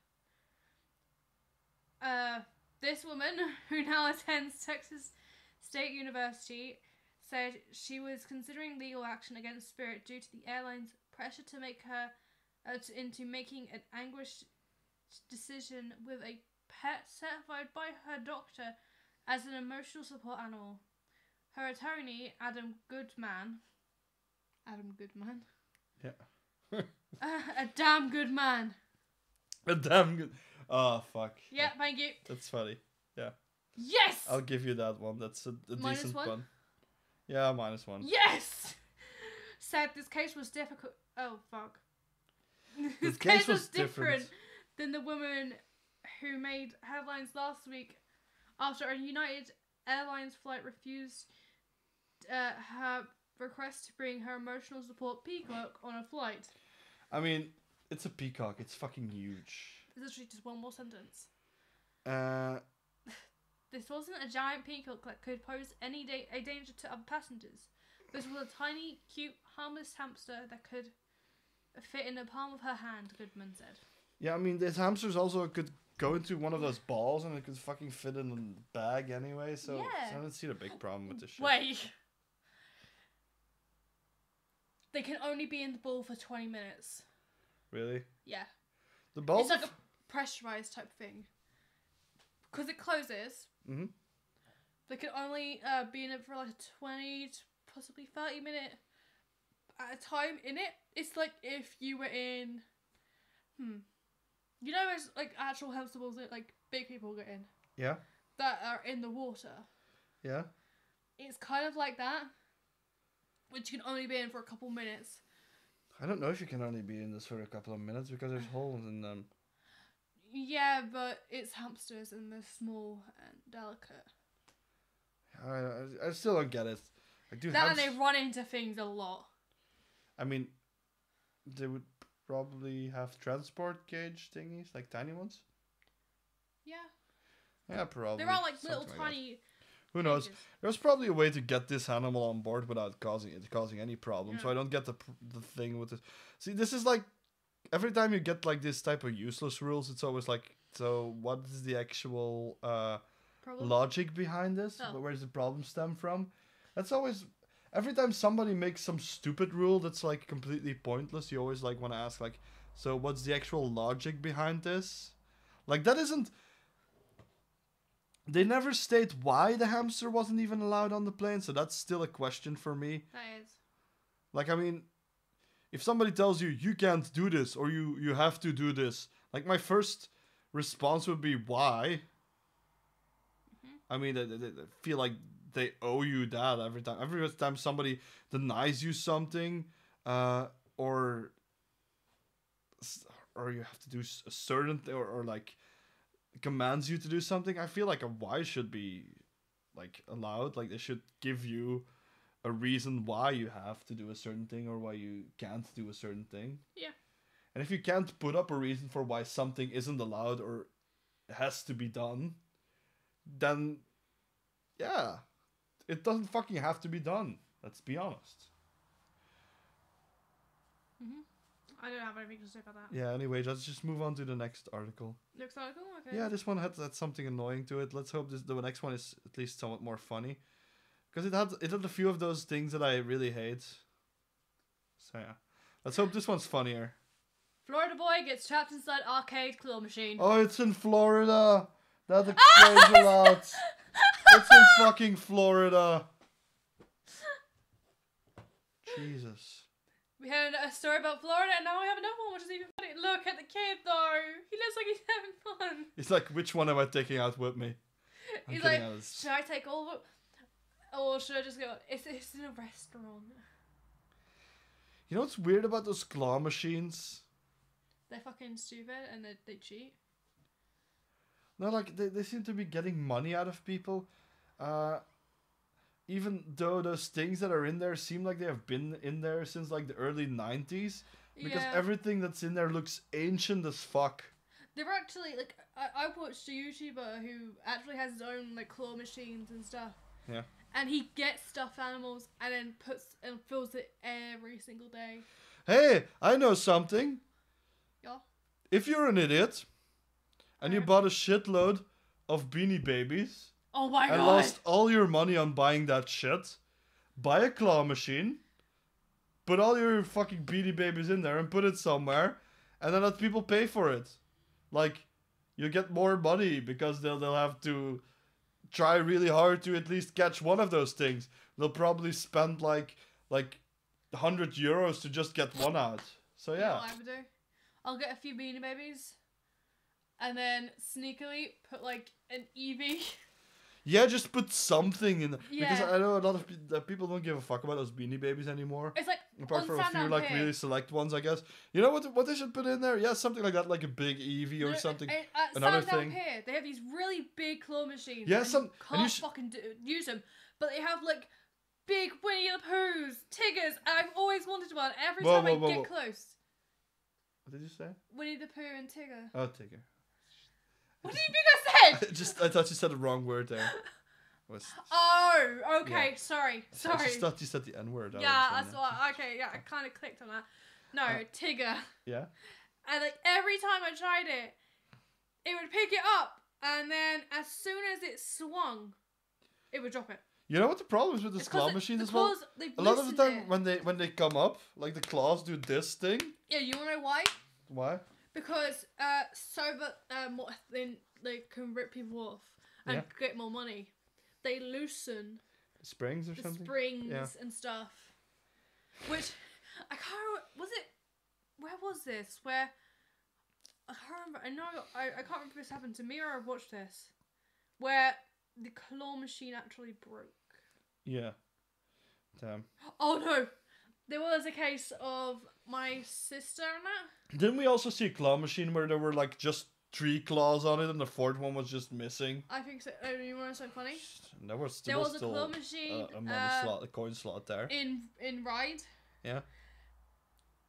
This woman, who now attends Texas State University, said she was considering legal action against Spirit due to the airline's pressure to make her into making an anguished decision with a pet certified by her doctor as an emotional support animal. Her attorney, Adam Goodman. Yeah. A damn good man. A damn good. Oh, fuck. Yeah, thank you. That's funny. Yeah. Yes! I'll give you that one. That's a decent -1? one. Yeah, -1. Yes! Said this case was difficult. Oh, fuck. This case was different than the woman who made headlines last week after a United Airlines flight refused her request to bring her emotional support peacock on a flight. I mean, it's a peacock. It's fucking huge. It's literally just one more sentence. This wasn't a giant peacock that could pose a danger to other passengers. This was a tiny, cute, harmless hamster that could fit in the palm of her hand, Goodman said. Yeah, I mean, this hamsters also could go into one of those balls and it could fucking fit in the bag anyway, so yeah. I don't see the big problem with this shit. Wait. They can only be in the ball for 20 minutes. Really? Yeah. The balls? It's like a pressurized type thing. Because it closes. Mm-hmm. They can only be in it for like a 20 to possibly 30 minute at a time in it. It's like if you were in... You know, there's like actual hamster balls that like big people get in. Yeah. That are in the water. Yeah. It's kind of like that. Which you can only be in for a couple minutes. I don't know if you can only be in this for a couple of minutes because there's holes in them. Yeah, but it's hamsters and they're small and delicate. I still don't get it. Like, and they run into things a lot. I mean, they would probably have transport cage thingies, like tiny ones. Yeah. Yeah, probably. There are like little tiny... Who knows? There's probably a way to get this animal on board without causing any problem. Yeah. So I don't get the thing with this. See, this is like every time you get like this type of useless rules, it's always like, so what is the actual logic behind this? Oh. Where does the problem stem from? That's always every time somebody makes some stupid rule that's like completely pointless. You always like want to ask like, so what's the actual logic behind this? Like that isn't. They never state why the hamster wasn't even allowed on the plane, so that's still a question for me. That is. Like, I mean, if somebody tells you, you can't do this, or you have to do this, like, my first response would be, why? Mm-hmm. I mean, they feel like they owe you that every time. Every time somebody denies you something, or you have to do a certain thing, or like... commands you to do something, I feel like a why should be like allowed. Like they should give you a reason why you have to do a certain thing or why you can't do a certain thing. Yeah. And if you can't put up a reason for why something isn't allowed or has to be done, then yeah, it doesn't fucking have to be done. Let's be honest. Mm-hmm. I don't have anything to say about that. Yeah, anyway, let's just move on to the next article. Next article? Okay. Yeah, this one had something annoying to it. Let's hope the next one is at least somewhat more funny. Because it had a few of those things that I really hate. So yeah. Let's hope this one's funnier. Florida boy gets trapped inside arcade claw machine. Oh, it's in Florida. That explains a lot. It's in fucking Florida. Jesus. We had a story about Florida, and now we have another one, which is even funny. Look at the kid, though. He looks like he's having fun. It's like, which one am I taking out with me? He's like, should I take all of it? Or should I just go, it's in a restaurant. You know what's weird about those claw machines? They're fucking stupid, and they cheat. No, like, they seem to be getting money out of people. Even though those things that are in there seem like they have been in there since, like, the early 90s. Because everything that's in there looks ancient as fuck. They're actually, like, I watched a YouTuber who actually has his own, like, claw machines and stuff. Yeah. And he gets stuffed animals and then puts and fills it every single day. Hey, I know something. Yeah. If you're an idiot and you bought a shitload of Beanie Babies oh my god, and lost all your money on buying that shit, buy a claw machine, put all your fucking Beanie Babies in there and put it somewhere, and then let people pay for it. Like, you get more money because they'll have to try really hard to at least catch one of those things. They'll probably spend like 100 euros to just get one out. So yeah. You know what I would do? I'll get a few Beanie Babies and then sneakily put like an Eevee. Yeah, just put something in. Yeah. Because I know a lot of people don't give a fuck about those Beanie Babies anymore. It's like apart from a few like really select ones, I guess. You know what they should put in there? Yeah, something like that, like a big Eevee or something. Another thing. Here, they have these really big claw machines. Yeah, and you can't fucking use them, but they have like big Winnie the Poohs, Tiggers, and I've always wanted one. Every time I get close. What did you say? Winnie the Pooh and Tigger. Oh, Tigger. What did you think I said? I thought you said the wrong word there. Oh, okay, yeah. Sorry. I just thought you said the N-word. Yeah, that's why. Okay, yeah, I kind of clicked on that. No, Tigger. Yeah. And like every time I tried it, it would pick it up, and then as soon as it swung, it would drop it. You know what the problem is with this claw machine as well? A lot of the time when they come up, like the claws do this thing. Yeah, you wanna know why? Why? Because so that more they can rip people off and get more money. They loosen springs or something. Springs and stuff. Which I can't. Where was this? Where I can't remember. I know I can't remember if this happened to me or I watched this. Where the claw machine actually broke. Yeah. Damn. Oh no! There was a case of my sister and that. Didn't we also see a claw machine where there were like just 3 claws on it and the 4th one was just missing? I think so. Oh, you want something funny? There was a claw machine. A money slot, a coin slot there. In Ride. Yeah.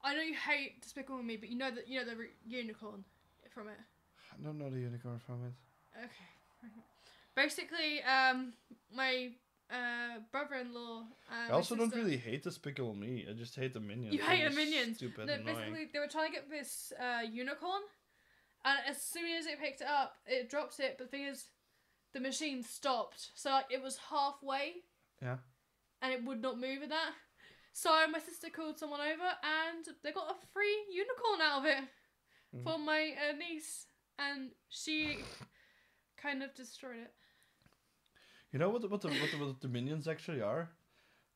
I know you hate Despicable Me, but you know the unicorn from it. I don't know the unicorn from it. Okay. Basically, my brother-in-law. I also don't really hate Despicable Me. I just hate the minions. You hate the minions. Stupid. No, annoying. basically, they were trying to get this unicorn, and as soon as it picked it up, it dropped it. But the thing is, the machine stopped, so like it was halfway. Yeah. And it would not move in that. So my sister called someone over, and they got a free unicorn out of it for my niece, and she kind of destroyed it. You know what the minions actually are?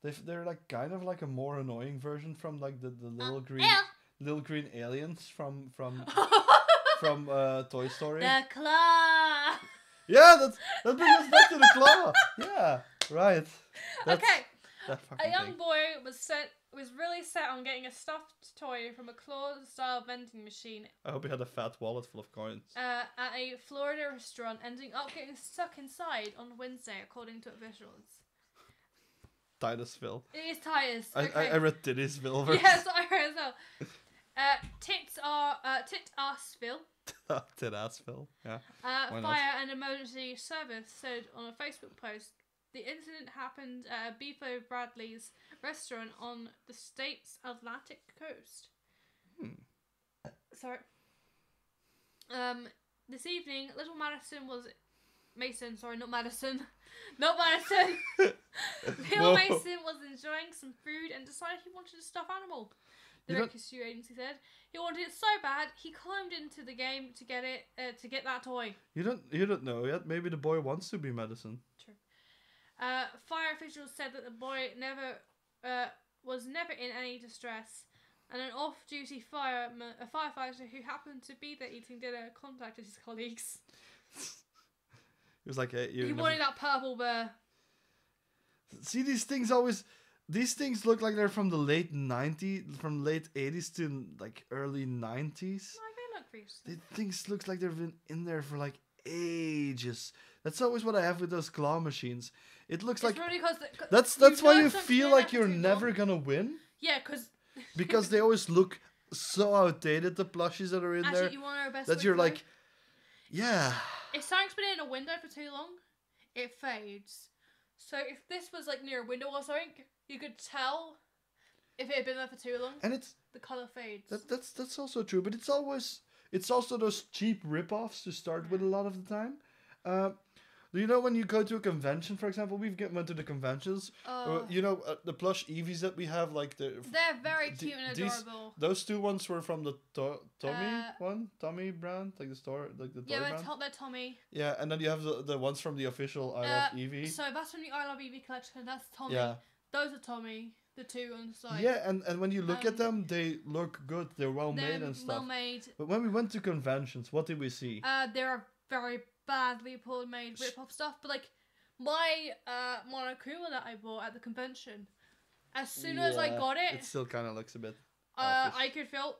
They're like kind of like a more annoying version from like the little green aliens from Toy Story. The claw. Yeah, that brings us back to the claw. Yeah, right. Okay. A young boy was really set on getting a stuffed toy from a claw-style vending machine. I hope he had a fat wallet full of coins. At a Florida restaurant, ending up getting stuck inside on Wednesday, according to officials. Titusville. It is Titus. Okay. I read Titusville version. Yes, I read as well. Titarsville. Titarsville, yeah. Fire and emergency service said on a Facebook post. The incident happened at Beefo Bradley's restaurant on the state's Atlantic coast. Sorry. This evening, little Mason, little Mason was enjoying some food and decided he wanted a stuffed animal. The rescue agency said he wanted it so bad he climbed into the game to get it to get that toy. You don't know yet. Maybe the boy wants to be medicine. True. Fire officials said that the boy was never in any distress, and an off-duty firefighter who happened to be there eating dinner contacted his colleagues. He was like, hey, he wanted that purple bear. See, these things look like they're from the late 80s to like early 90s. No, they look recent. These things look like they've been in there for like ages. That's always what I have with those claw machines. It looks like really that's why you feel like you're never gonna win. Yeah, because they always look so outdated. The plushies that are in there. You want to know best that you're like, yeah. If something's been in a window for too long, it fades. So if this was like near a window or something, you could tell if it had been there for too long. And the color fades. That's also true, but it's also those cheap rip-offs to start with a lot of the time. Do you know when you go to a convention, for example, went to the conventions. The plush Eevees that we have, like they're very cute and adorable. Those two ones were from the Tommy brand, like the store, like the toy brand. They're Tommy. Yeah, and then you have the ones from the official I Love Eevee. So that's from the I Love Eevee collection. That's Tommy. Yeah. Those are Tommy. The two on the side. Yeah, and when you look at them, they look good. They're well made and stuff. Well made. But when we went to conventions, what did we see? There are very badly poor made rip-off stuff, but like my Monokuma that I bought at the convention, as soon as I got it still kind of looks a bit I could feel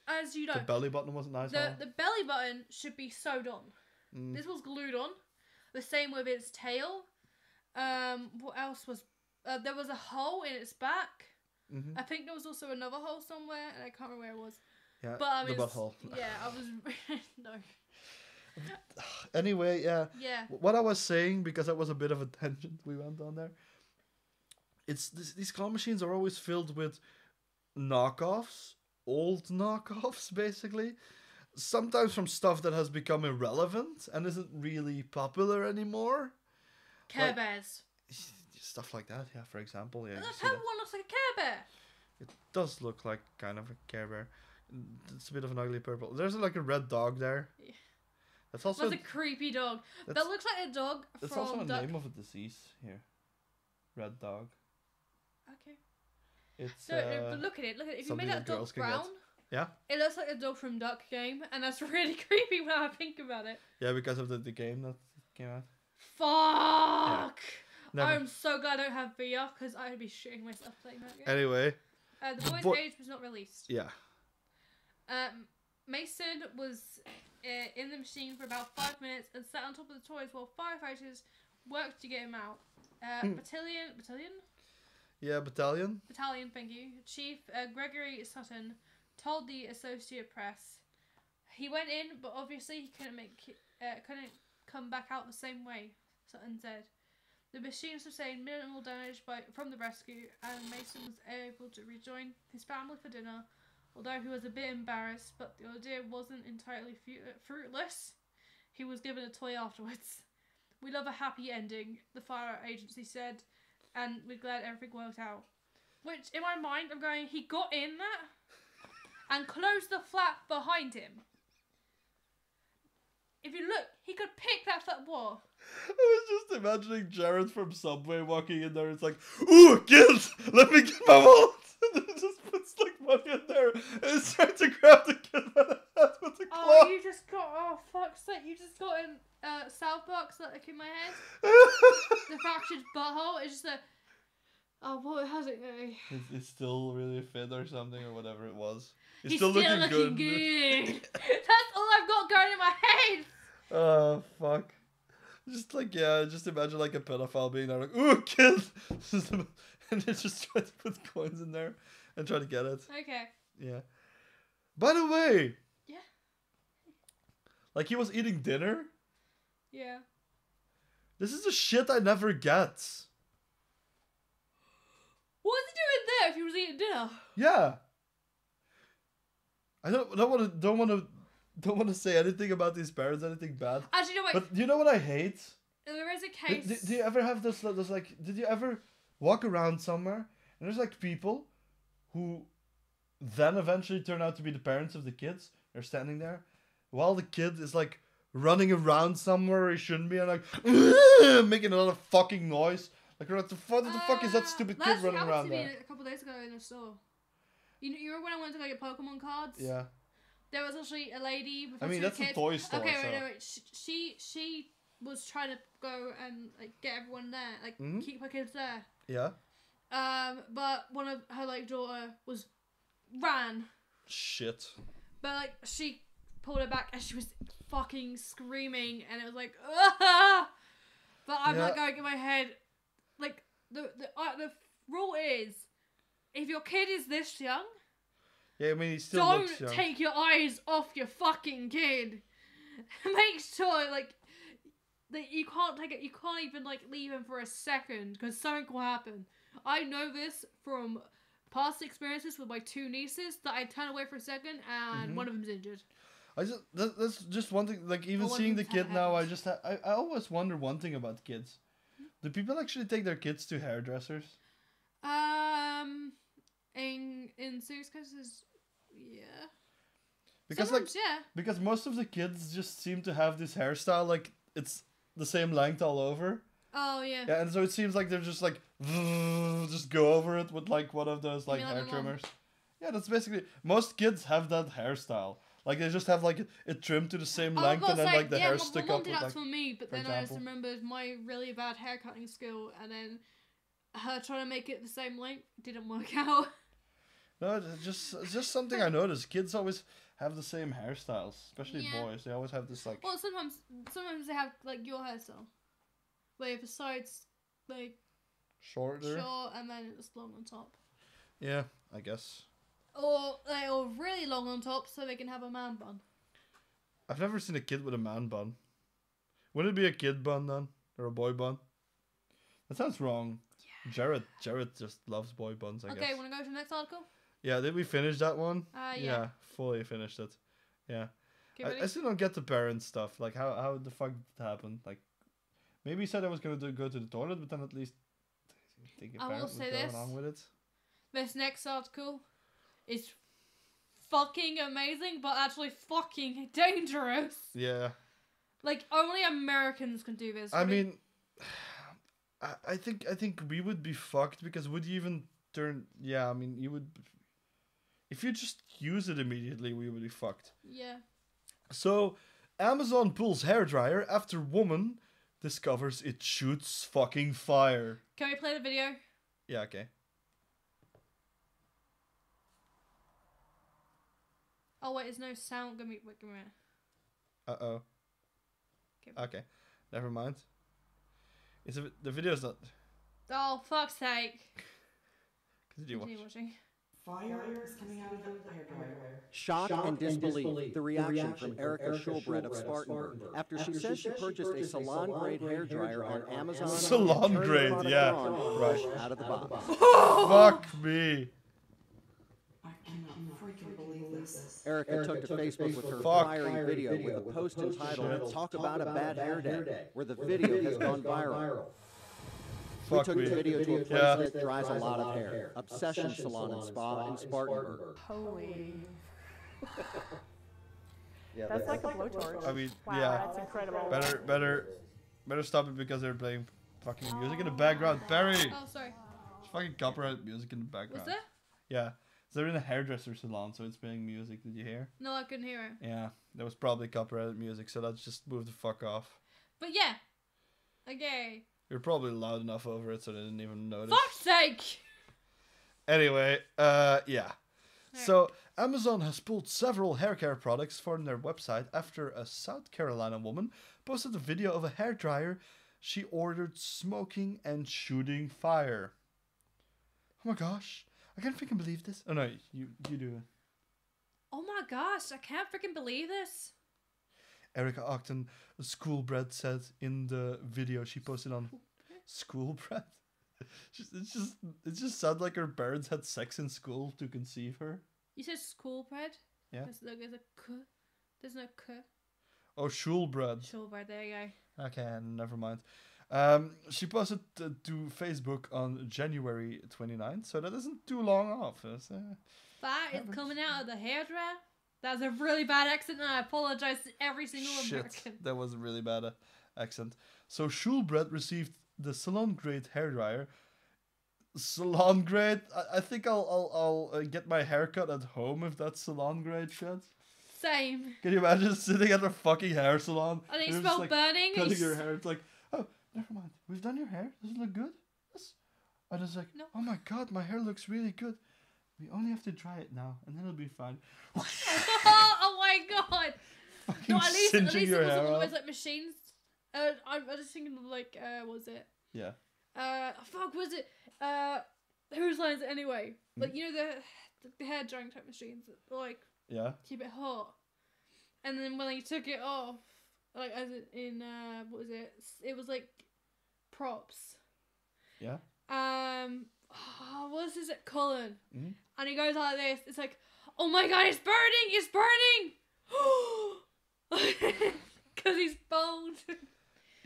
as you know, the belly button wasn't nice. The belly button should be sewed on. This was glued on. The same with its tail. What else was there was a hole in its back. Mm-hmm. I think there was also another hole somewhere, and I can't remember where it was. Yeah, but I mean, the butthole. Yeah, I was no. Anyway, yeah. Yeah. What I was saying, because that was a bit of a tangent we went on there. These claw machines are always filled with knockoffs, old knockoffs, basically. Sometimes from stuff that has become irrelevant and isn't really popular anymore. Care Bears. Stuff like that, yeah, for example. Yeah, that purple one looks like a Care Bear. It does look like kind of a Care Bear. It's a bit of an ugly purple. There's like a red dog there. Yeah. That's also a creepy dog. That looks like a dog from That's also a name of a disease here. Red dog. Okay. It's look at it. If you made that dog brown, yeah, it looks like a dog from Duck Game, and that's really creepy when I think about it. Yeah, because of the game that came out. Fuck! Yeah. I'm so glad I don't have VR, because I would be shitting myself playing that game. Anyway. The boy's age was not released. Yeah. Mason was in the machine for about 5 minutes and sat on top of the toys while firefighters worked to get him out. Battalion? Yeah, battalion. Battalion, thank you. Chief Gregory Sutton told the Associated Press he went in, but obviously he couldn't come back out the same way. Sutton said the machine sustained minimal damage from the rescue, and Mason was able to rejoin his family for dinner. Although he was a bit embarrassed, but the idea wasn't entirely fruitless. He was given a toy afterwards. We love a happy ending, the fire agency said, and we're glad everything worked out. Which, in my mind, I'm going, he got in that and closed the flap behind him. If you look, he could pick that flap wall. I was just imagining Jared from Subway walking in there. It's like, ooh, guilt! Let me get my wallet! And then just puts like money in there and is trying to grab the kid by the head with the claw. Oh, you just got, fuck's sake, you just got in South Park stuck in my head. The fractured butthole is just what has it going? It's still really fit or something or whatever it was. He's still looking good. That's all I've got going in my head. Oh, fuck. Just imagine like a pedophile being there like, ooh, kid! And they just try to put coins in there and try to get it. Okay. Yeah. By the way. Yeah. Like he was eating dinner. Yeah. This is the shit I never get. What was he doing there if he was eating dinner? Yeah. I don't want to say anything about these parents, anything bad. Actually, no, wait. But you know what I hate? There is a case. Do you ever have this like? Did you ever walk around somewhere and there's like people who then eventually turn out to be the parents of the kids. They're standing there while the kid is like running around somewhere he shouldn't be and like making a lot of fucking noise. Like, what the fuck is that stupid kid running around there? A couple days ago in a store. You remember when I went to go get Pokemon cards? Yeah. There was actually a lady. I mean, that's a toy store. Okay, so. wait. She was trying to go and like get everyone there, like keep her kids there. Yeah. But one of her like daughter ran. Shit. But like she pulled her back and she was fucking screaming and it was like, ah! But I'm like going in my head, like the rule is, if your kid is this young, yeah, I mean, he still looks young. Don't take your eyes off your fucking kid. Make sure like that you can't take it. You can't even like leave him for a second because something will happen. I know this from past experiences with my 2 nieces that I turn away for a second and one of them's injured. That's just one thing. Like even seeing the kid now, I always wonder one thing about kids. Do people actually take their kids to hairdressers? In serious cases, yeah. Because sometimes, because most of the kids just seem to have this hairstyle like it's the same length all over. Oh yeah. Yeah, and so it seems like they're just like just go over it with like one of those like hair trimmers. Yeah, that's basically most kids have that hairstyle. Like they just have like it trimmed to the same length and then like the hair stick up. Yeah, that's for me. But then I just remembered my really bad hair cutting skill, and then her trying to make it the same length didn't work out. No, it's just something I noticed. Kids always have the same hairstyles, especially boys. They always have this like. Well, sometimes they have like your hairstyle, where the sides like short, and then it's long on top. Yeah, I guess. Or really long on top, so they can have a man bun. I've never seen a kid with a man bun. Wouldn't it be a kid bun then, or a boy bun? That sounds wrong. Yeah. Jared just loves boy buns. I guess. Okay, want to go to the next article? Yeah, did we finish that one? Yeah. Fully finished it. Yeah. Okay, I still don't get the parent stuff. Like, how the fuck did it happen? Like, maybe he said I was going to go to the toilet, but then at least I think a parent was going on with it. This next article is fucking amazing, but actually fucking dangerous. Yeah. Like, only Americans can do this. I mean, I think we would be fucked because would you even turn... Yeah, I mean, you would... If you just use it immediately, we would be fucked. Yeah. So, Amazon pulls hairdryer after woman discovers it shoots fucking fire. Can we play the video? Yeah, okay. Oh wait, there's no sound. Give me a minute. Uh-oh. Okay. Never mind. The video's not... Oh, fuck's sake. Continue watching. Fire is coming out of the hairdryer. Shock and disbelief, the reaction from Erica Schulbred of Spartanburg after she says she purchased a salon-grade hairdryer on Amazon. Salon-grade, yeah. Right. Out of the box. Fuck me. I cannot freaking believe this. Erica took to Facebook with her fiery video with a post entitled "Talk About a Bad Hair Day," where the video has gone viral. We took the video to a place that dries a lot of hair. Obsession Salon and Spa in Spartanburg. Holy. Yeah, that's like a blowtorch. I mean, wow, yeah. That's incredible. Better stop it because they're playing fucking music in the background. Barry! Oh, sorry. There's fucking copyright music in the background. Was there? Yeah. They're in a hairdresser salon, so it's playing music. Did you hear? No, I couldn't hear it. Yeah. There was probably copyrighted music, so let's just move the fuck off. But yeah. Okay. You're probably loud enough over it so they didn't even notice. Fuck's sake! Anyway, yeah. So, Amazon has pulled several hair care products from their website after a South Carolina woman posted a video of a hairdryer she ordered smoking and shooting fire. Oh my gosh. I can't freaking believe this. Oh no, you do it. Oh my gosh, I can't freaking believe this. Erica Ogden, a schoolbred, said in the video she posted on schoolbred. It just sounded like her parents had sex in school to conceive her. You said schoolbred? Yeah. There's a k. There's no k. Oh, schulbred. Schulbred, there you go. Okay, never mind. She posted to Facebook on January 29th, so that isn't too long off. That is coming out of the hairdryer. That's a really bad accent, and I apologize to every single American. That was a really bad accent. So Schulbred received the salon grade hairdryer. Salon grade? I think I'll get my haircut at home if that's salon grade shit. Same. Can you imagine sitting at a fucking hair salon? And you smell burning. Cutting your hair. It's like, oh, never mind. We've done your hair. Does it look good? Yes. And it's like, no. Oh my god, my hair looks really good. We only have to dry it now, and then it'll be fine. Oh my god! Fucking No, at least it wasn't one of those like machines. I was just thinking of like, what was it? Yeah. Fuck, was it? Whose line is it anyway? Like, you know the hair drying type machines that, like, yeah, keep it hot. And then when you took it off, like as in what was it? It was like props. Yeah. What is it? Colin. Mm-hmm. And he goes like this. It's like, oh my god, it's burning! It's burning! Because he's bald.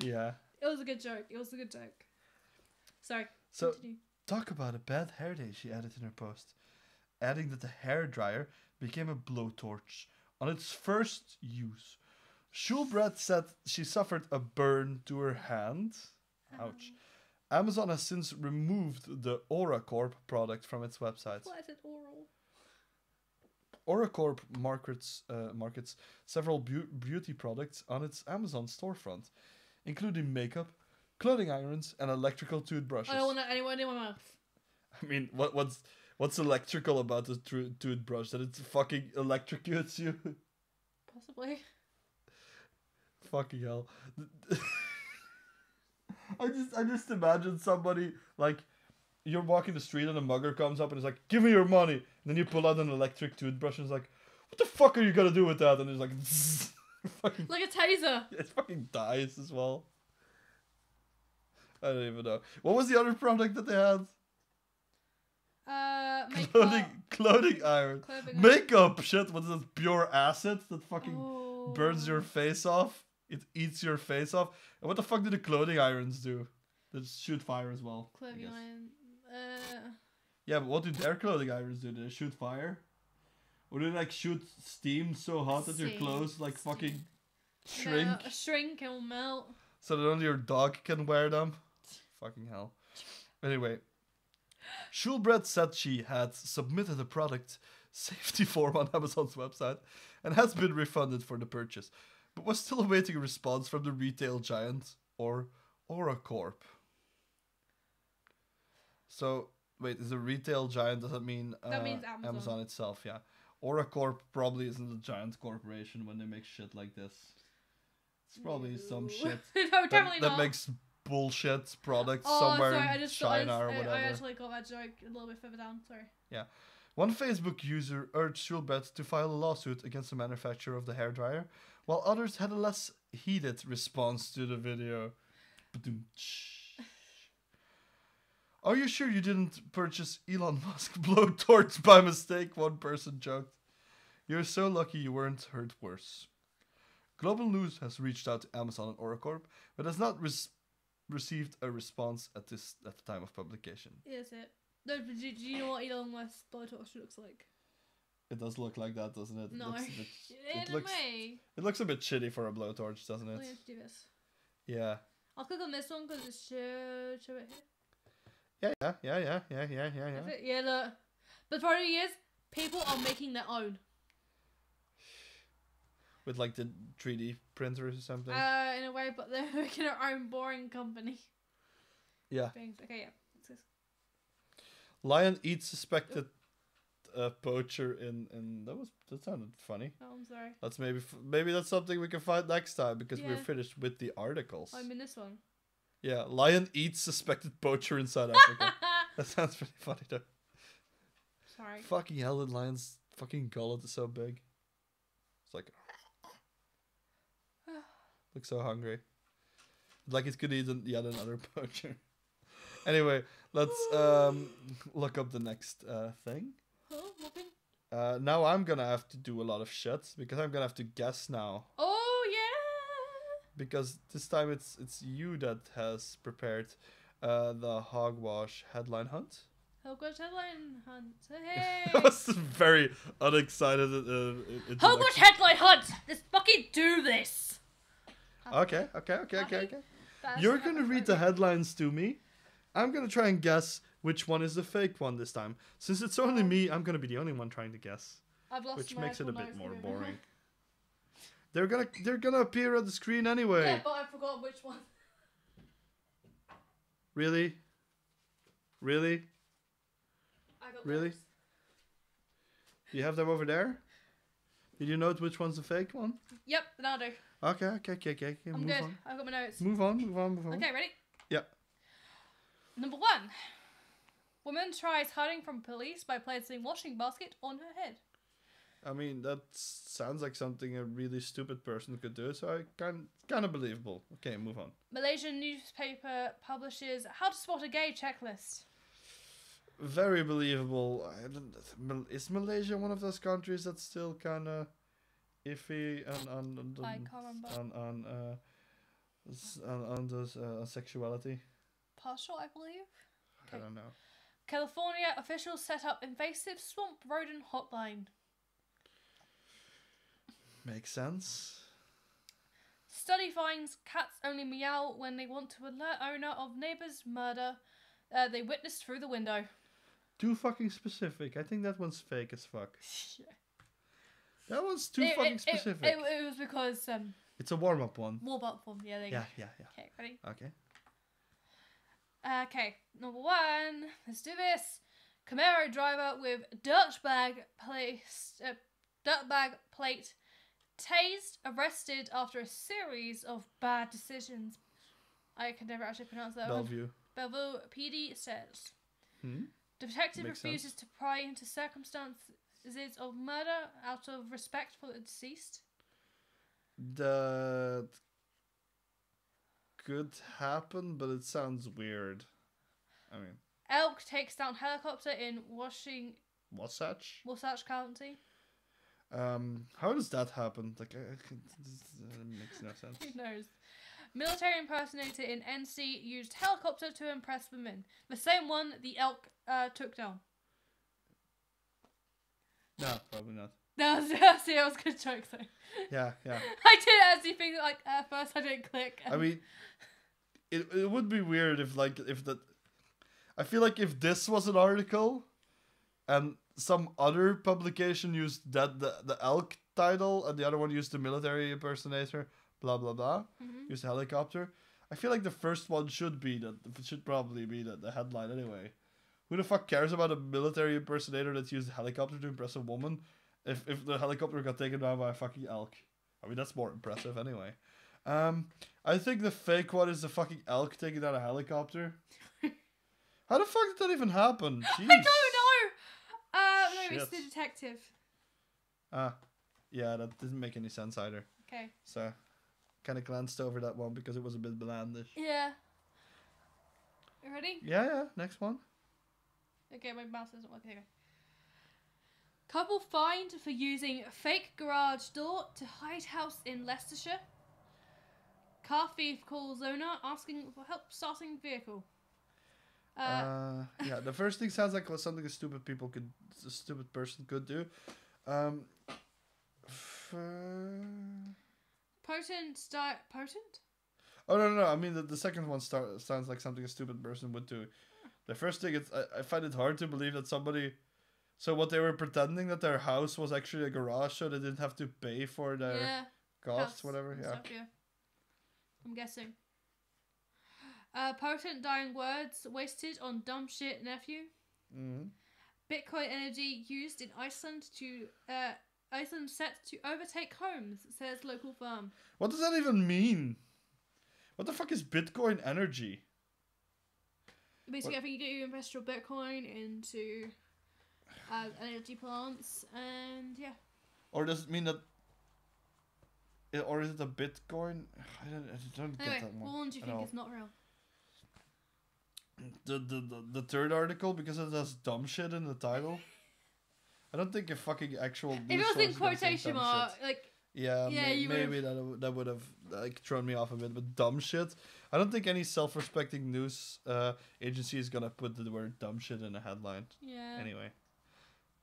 Yeah. It was a good joke. Sorry. So, continue. Talk about a bad hair day, she added in her post, adding that the hairdryer became a blowtorch on its first use. Schulbred said she suffered a burn to her hand. Ouch. Amazon has since removed the AuraCorp product from its website. What is it, oral? AuraCorp markets several beauty products on its Amazon storefront, including makeup, clothing irons, and electrical toothbrushes. I don't want anyone in my mouth. I mean, what's electrical about the toothbrush? That it fucking electrocutes you? Possibly. Fucking hell. I just imagine somebody, like, you're walking the street and a mugger comes up and is like, give me your money. And then you pull out an electric toothbrush and it's like, what the fuck are you gonna do with that? And it's like, fucking, like a taser. It fucking dies as well. I don't even know. What was the other product that they had? Makeup. Clothing iron. Makeup shit. What is that? Pure acid that fucking burns your face off. It eats your face off. And what the fuck do the clothing irons do? They just shoot fire as well. Clothing iron. Yeah, but what do their clothing irons do? Do they shoot fire? Or do they like shoot steam so hot that your clothes like fucking shrink? Shrink and will melt. So that only your dog can wear them? Fucking hell. Anyway. Schulbred said she had submitted a product safety form on Amazon's website and has been refunded for the purchase, but was still awaiting a response from the retail giant, or AuraCorp. So, wait, is a retail giant, does that mean that means Amazon itself, yeah. AuraCorp probably isn't a giant corporation when they make shit like this. It's probably some shit no, definitely that not. makes bullshit products somewhere in China or whatever. I actually got that joke a little bit further down, sorry. Yeah. One Facebook user urged Schulbred to file a lawsuit against the manufacturer of the hairdryer, while others had a less heated response to the video. Are you sure you didn't purchase Elon Musk blowtorch by mistake? One person joked. You're so lucky you weren't hurt worse. Global News has reached out to Amazon and AuraCorp, but has not received a response at the time of publication. Is it? No, but do you know what Elon Musk's blowtorch looks like? It does look like that, doesn't it? No. It looks a bit shitty for a blowtorch, doesn't it? We have to do this. Yeah. I'll click on this one because it's show it here. Yeah. Yeah, look. But the problem is, people are making their own. With like the 3D printers or something? In a way, but they're making their own boring company. Yeah. Okay, yeah. Lion eats suspected poacher in that sounded funny. Oh, I'm sorry. That's maybe that's something we can find next time because we're finished with the articles. I'm in this one. Yeah, lion eats suspected poacher in South Africa. That sounds pretty funny though. Sorry. Fucking hell, the lion's fucking gullet is so big. It's like looks so hungry. Like it could eat yet another poacher. Anyway, let's look up the next thing. Now I'm gonna have to do a lot of shit because I'm gonna have to guess now. Oh yeah. because this time it's you that has prepared the hogwash headline hunt. Hogwash headline hunt. Hey. That was very unexcited. Hogwash headline hunt. Let's fucking do this. Okay. You're gonna read the headlines to me. I'm gonna try and guess which one is the fake one this time. Since it's only me, I'm gonna be the only one trying to guess. I've lost Which my makes it a actual bit notes more for it. boring. They're gonna appear on the screen anyway. Yeah, but I forgot which one. Really? I got Really? those. Do you have them over there? Did you note which one's the fake one? Yep, now I do. Okay. I'm Move good. on. I've got my notes. Move on. Okay, ready? Yeah. Number 1. Woman tries hiding from police by placing washing basket on her head. I mean, that sounds like something a really stupid person could do, so I kind of believable. Okay, move on. Malaysian newspaper publishes how to spot a gay checklist. Very believable. Is Malaysia one of those countries that's still kind of iffy I can't remember. on those sexuality? Partial, I believe. I don't know. California officials set up invasive swamp rodent hotline. Makes sense. Study finds cats only meow when they want to alert owner of neighbor's murder they witnessed through the window. Too fucking specific. I think that one's fake as fuck. That one's too fucking specific. It was because It's a warm-up one. warm-up form. Yeah, there you go. Yeah. Okay, ready? Okay. Okay, number 1. Let's do this. Camaro driver with dirtbag plate tased, arrested after a series of bad decisions. I can never actually pronounce that Bellevue. Bellevue PD says. Hmm? Detective Makes refuses to pry into circumstances of murder out of respect for the deceased. That could happen, but it sounds weird. I mean, Elk takes down helicopter in Wasatch? Wasatch County. How does that happen? Like, it makes no sense. Who knows? Military impersonator in NC used helicopter to impress women. The same one the elk took down. No, probably not. That was a good joke though. Yeah. I did actually think like at first I didn't click. I mean, it would be weird if I feel like if this was an article, and some other publication used the elk title and the other one used the military impersonator, blah blah blah, used the helicopter. I feel like the first one should probably be the headline anyway. Who the fuck cares about a military impersonator that's used a helicopter to impress a woman? If the helicopter got taken down by a fucking elk. I mean, that's more impressive anyway. I think the fake one is the fucking elk taking down a helicopter. How the fuck did that even happen? Jeez. I don't know. Maybe it's the Shit. detective. Yeah, that didn't make any sense either. Okay. So, kind of glanced over that one because it was a bit blandish. Yeah. You ready? Yeah. Next one. Okay, my mouse isn't working. Okay. Couple fined for using fake garage door to hide house in Leicestershire. Car thief calls owner asking for help starting vehicle. Yeah, the first thing sounds like something a stupid person could do. Potent? Oh no! I mean the second one sounds like something a stupid person would do. The first thing I find it hard to believe that somebody. So what they were pretending that their house was actually a garage, so they didn't have to pay for their costs, house whatever. Yeah. stuff, yeah. I'm guessing. Potent dying words wasted on dumb shit nephew. Mm-hmm. Bitcoin energy used in Iceland Iceland set to overtake homes, says local firm. What does that even mean? What the fuck is Bitcoin energy? Basically, I think you invest your Bitcoin into energy plants, and yeah. Or does it mean that? Or is it a Bitcoin? I don't Anyway, get that one. what one do you at think all. is not real? The third article, because it has dumb shit in the title. I don't think a fucking actual. If news it was source in is gonna say quotation dumb mark, shit. like Yeah, Yeah, you maybe that would have like thrown me off a bit. But dumb shit, I don't think any self-respecting news agency is gonna put the word dumb shit in a headline. Yeah. Anyway.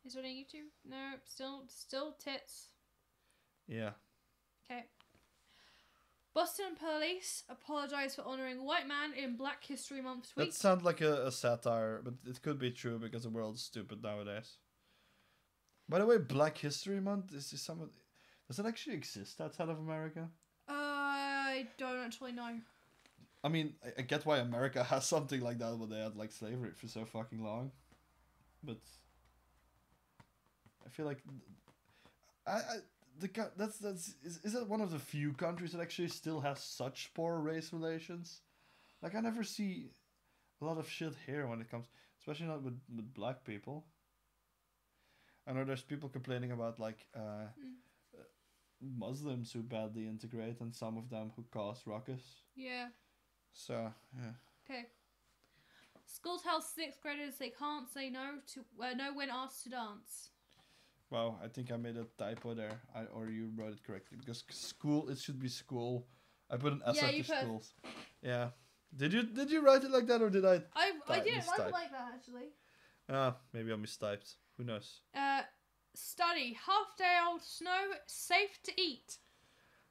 Is it on YouTube? No, still tits. Yeah. Okay. Boston police apologize for honoring white man in Black History Month tweet. That sounds like a satire, but it could be true because the world's stupid nowadays. By the way, Black History Month is someone. Does it actually exist outside of America? I don't actually know. I mean, I get why America has something like that, but they had like slavery for so fucking long. But I feel like is that one of the few countries that actually still has such poor race relations? Like I never see a lot of shit here when it comes, especially not with black people. I know there's people complaining about like Muslims who badly integrate and some of them who cause ruckus. Yeah. So yeah. Okay. School tells 6th graders they can't say no when asked to dance. Wow, I think I made a typo there. Or you wrote it correctly because school it should be school. I put an S after schools. Yeah. Did you write it like that or did I? I didn't write it like that actually. Maybe I mistyped. Who knows? Study half-day-old snow safe to eat.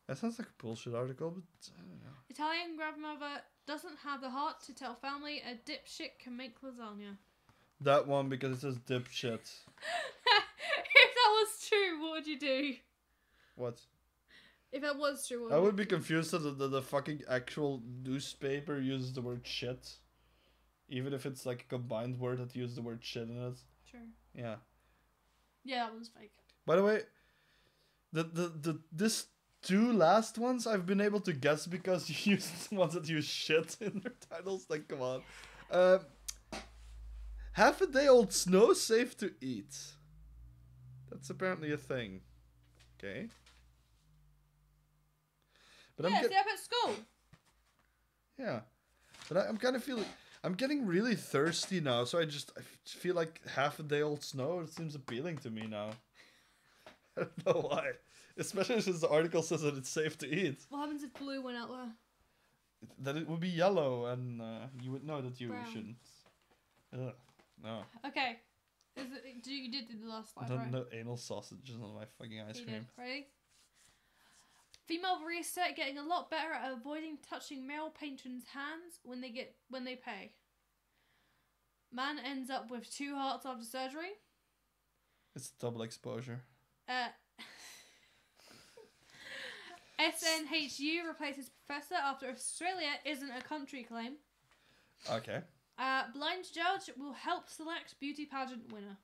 That sounds like a bullshit article, but I don't know. Italian grandmother doesn't have the heart to tell family a dipshit can make lasagna. That one because it says dipshit. If that was true, what would you do? What? If that was true, I would be confused that the fucking actual newspaper uses the word shit. Even if it's like a combined word that uses the word shit in it. Sure. Yeah. Yeah, that one's fake. By the way, this two last ones I've been able to guess because you used ones that use shit in their titles. Like, come on. Half a day old snow safe to eat. That's apparently a thing. Okay. But yeah, stay up at school. Yeah. But I'm kind of feeling... I'm getting really thirsty now, so I feel like half a day old snow. It seems appealing to me now. I don't know why. Especially since the article says that it's safe to eat. What happens if blue went out there? That it would be yellow, and you would know that you Brown. shouldn't. Ugh, no. Okay. You did the last slide, right? No anal sausages on my fucking ice cream. Ready? Female barista getting a lot better at avoiding touching male patrons' hands when they pay. Man ends up with 2 hearts after surgery. It's double exposure. SNHU replaces professor after Australia isn't a country claim. Okay. Blind judge will help select beauty pageant winner.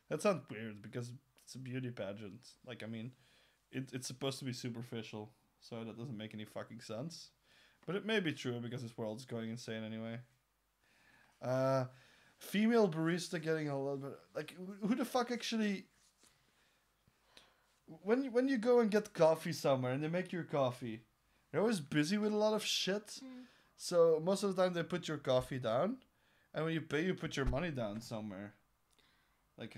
That sounds weird because it's a beauty pageant. Like, I mean, it's supposed to be superficial, so that doesn't make any fucking sense. But it may be true because this world's going insane anyway. Female barista getting a little bit... Like, who the fuck actually... When you go and get coffee somewhere and they make your coffee, they're always busy with a lot of shit. So most of the time they put your coffee down, and when you pay, you put your money down somewhere. Like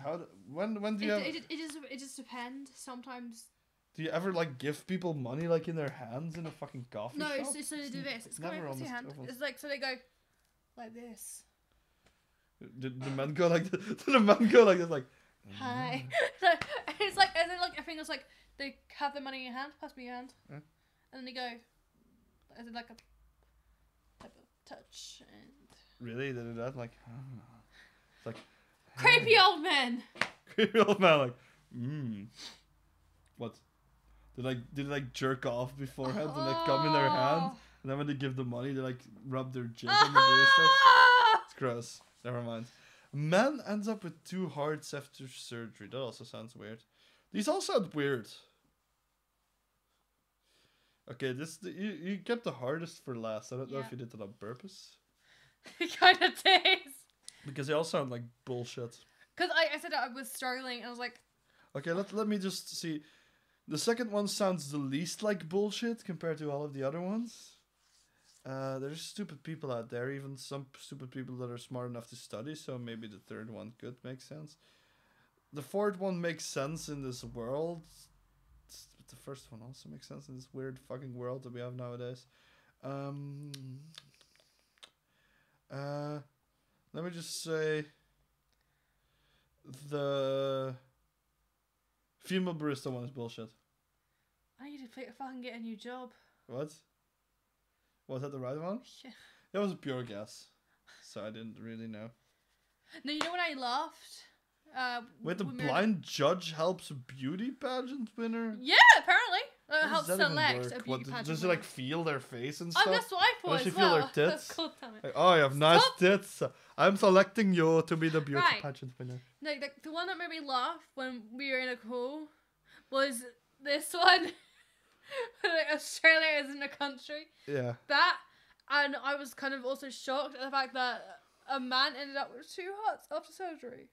when do you? It just depends. Sometimes. Do you ever like give people money like in their hands in a fucking coffee shop? No, so they do this. It's never on the hand. It's like so they go like this. Did the men go like this? Did the men go like this? Like. Hi. It's like and then like I think it's like they have the money in your hand. Pass me your hand. Yeah. And then they go. As in like a type of touch and. Really? They do that? Like. It's like. Creepy old men. Creepy old man, like. What? Did they like jerk off beforehand and they come in their hand? And then when they give the money, they like rub their jizz on the baristas? It's gross. Never mind. Man ends up with 2 hearts after surgery. That also sounds weird. These all sound weird. Okay, you kept the hardest for last. I don't know if you did that on purpose. It kind of did. Because they all sound like bullshit. Because I said I was struggling and I was like... Okay, let me just see. The second one sounds the least like bullshit compared to all of the other ones. There's stupid people out there, even some stupid people that are smart enough to study, so maybe the third one could make sense. The fourth one makes sense in this world, the first one also makes sense in this weird fucking world that we have nowadays. Let me just say the female barista one is bullshit. I need to fucking get a new job. What? Was that the right one? Yeah. That was a pure guess, so I didn't really know. No, you know when I laughed? Wait, the when we were- blind judge helps a beauty pageant winner? Yeah, apparently. How does Helps that even select work? a beauty What, pageant. does it like feel their face and Oh, stuff? that's what I thought Does she as feel well. their tits? God damn it. Like, oh, you have nice Stop. tits. I'm selecting you to be the beauty Right. pageant winner. No, the one that made me laugh when we were in a call was this one. Like, Australia isn't a country. Yeah. That, and I was kind of also shocked at the fact that a man ended up with 2 hearts after surgery.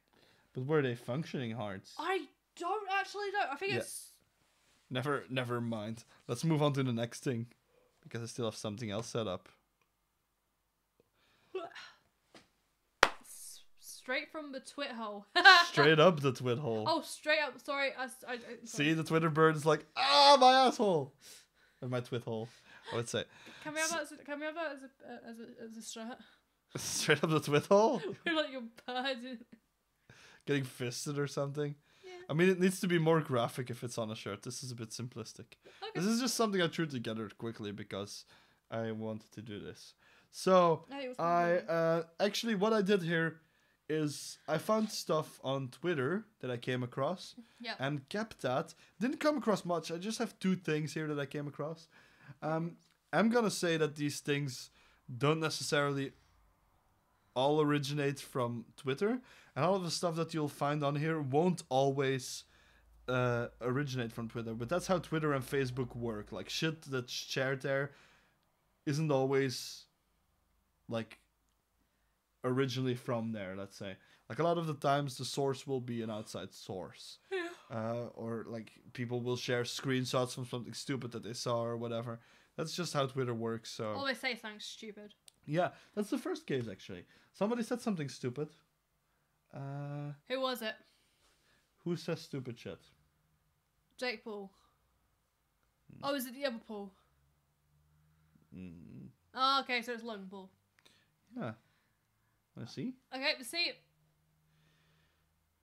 But were they functioning hearts? I don't actually know. I think Yeah. it's... Never mind. Let's move on to the next thing. Because I still have something else set up. Straight from the twit hole. Straight up the twit hole. Oh, straight up. Sorry. Sorry. See, the Twitter bird is like, ah, my asshole. Or my twit hole, I would say. Can we have that as a shirt? Straight up the twit hole? Like your bird. Getting fisted or something? Yeah. I mean, it needs to be more graphic if it's on a shirt. This is a bit simplistic. Okay. This is just something I threw together quickly because I wanted to do this. So, I think it was kinda actually, what I did here is I found stuff on Twitter that I came across Yeah. and kept that. Didn't come across much. I just have 2 things here that I came across. I'm gonna say that these things don't necessarily all originate from Twitter, and all of the stuff that you'll find on here won't always originate from Twitter, but that's how Twitter and Facebook work. Like, shit that's shared there isn't always like originally from there, let's say. Like, a lot of the times the source will be an outside source. Or like people will share screenshots from something stupid that they saw or whatever. That's just how Twitter works. So Always say something stupid. yeah, that's the first case actually. Somebody said something stupid. Who was it? Who says stupid shit? Jake Paul. Oh, is it the other Paul? Mm, Oh, okay, so it's Logan Paul. yeah. Let's see. Okay, see.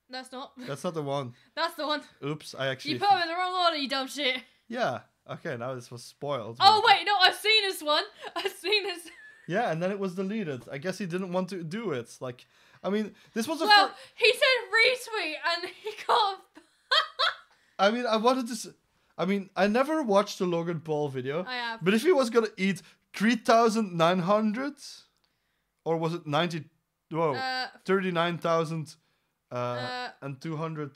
That's not. That's not the one. That's the one. Oops, I actually. You put them in the wrong order, you dumb shit. Yeah. Okay, now this was spoiled. Oh, but- wait, no, I've seen this one. I've seen this. Yeah, and then it was deleted. I guess he didn't want to do it. Like, I mean, this was a. Well, he said retweet and he got. I mean, I wanted to. I mean, I never watched the Logan Paul video. I have. But if he was gonna eat 3,900, or was it 90? Whoa, 39,000 and 200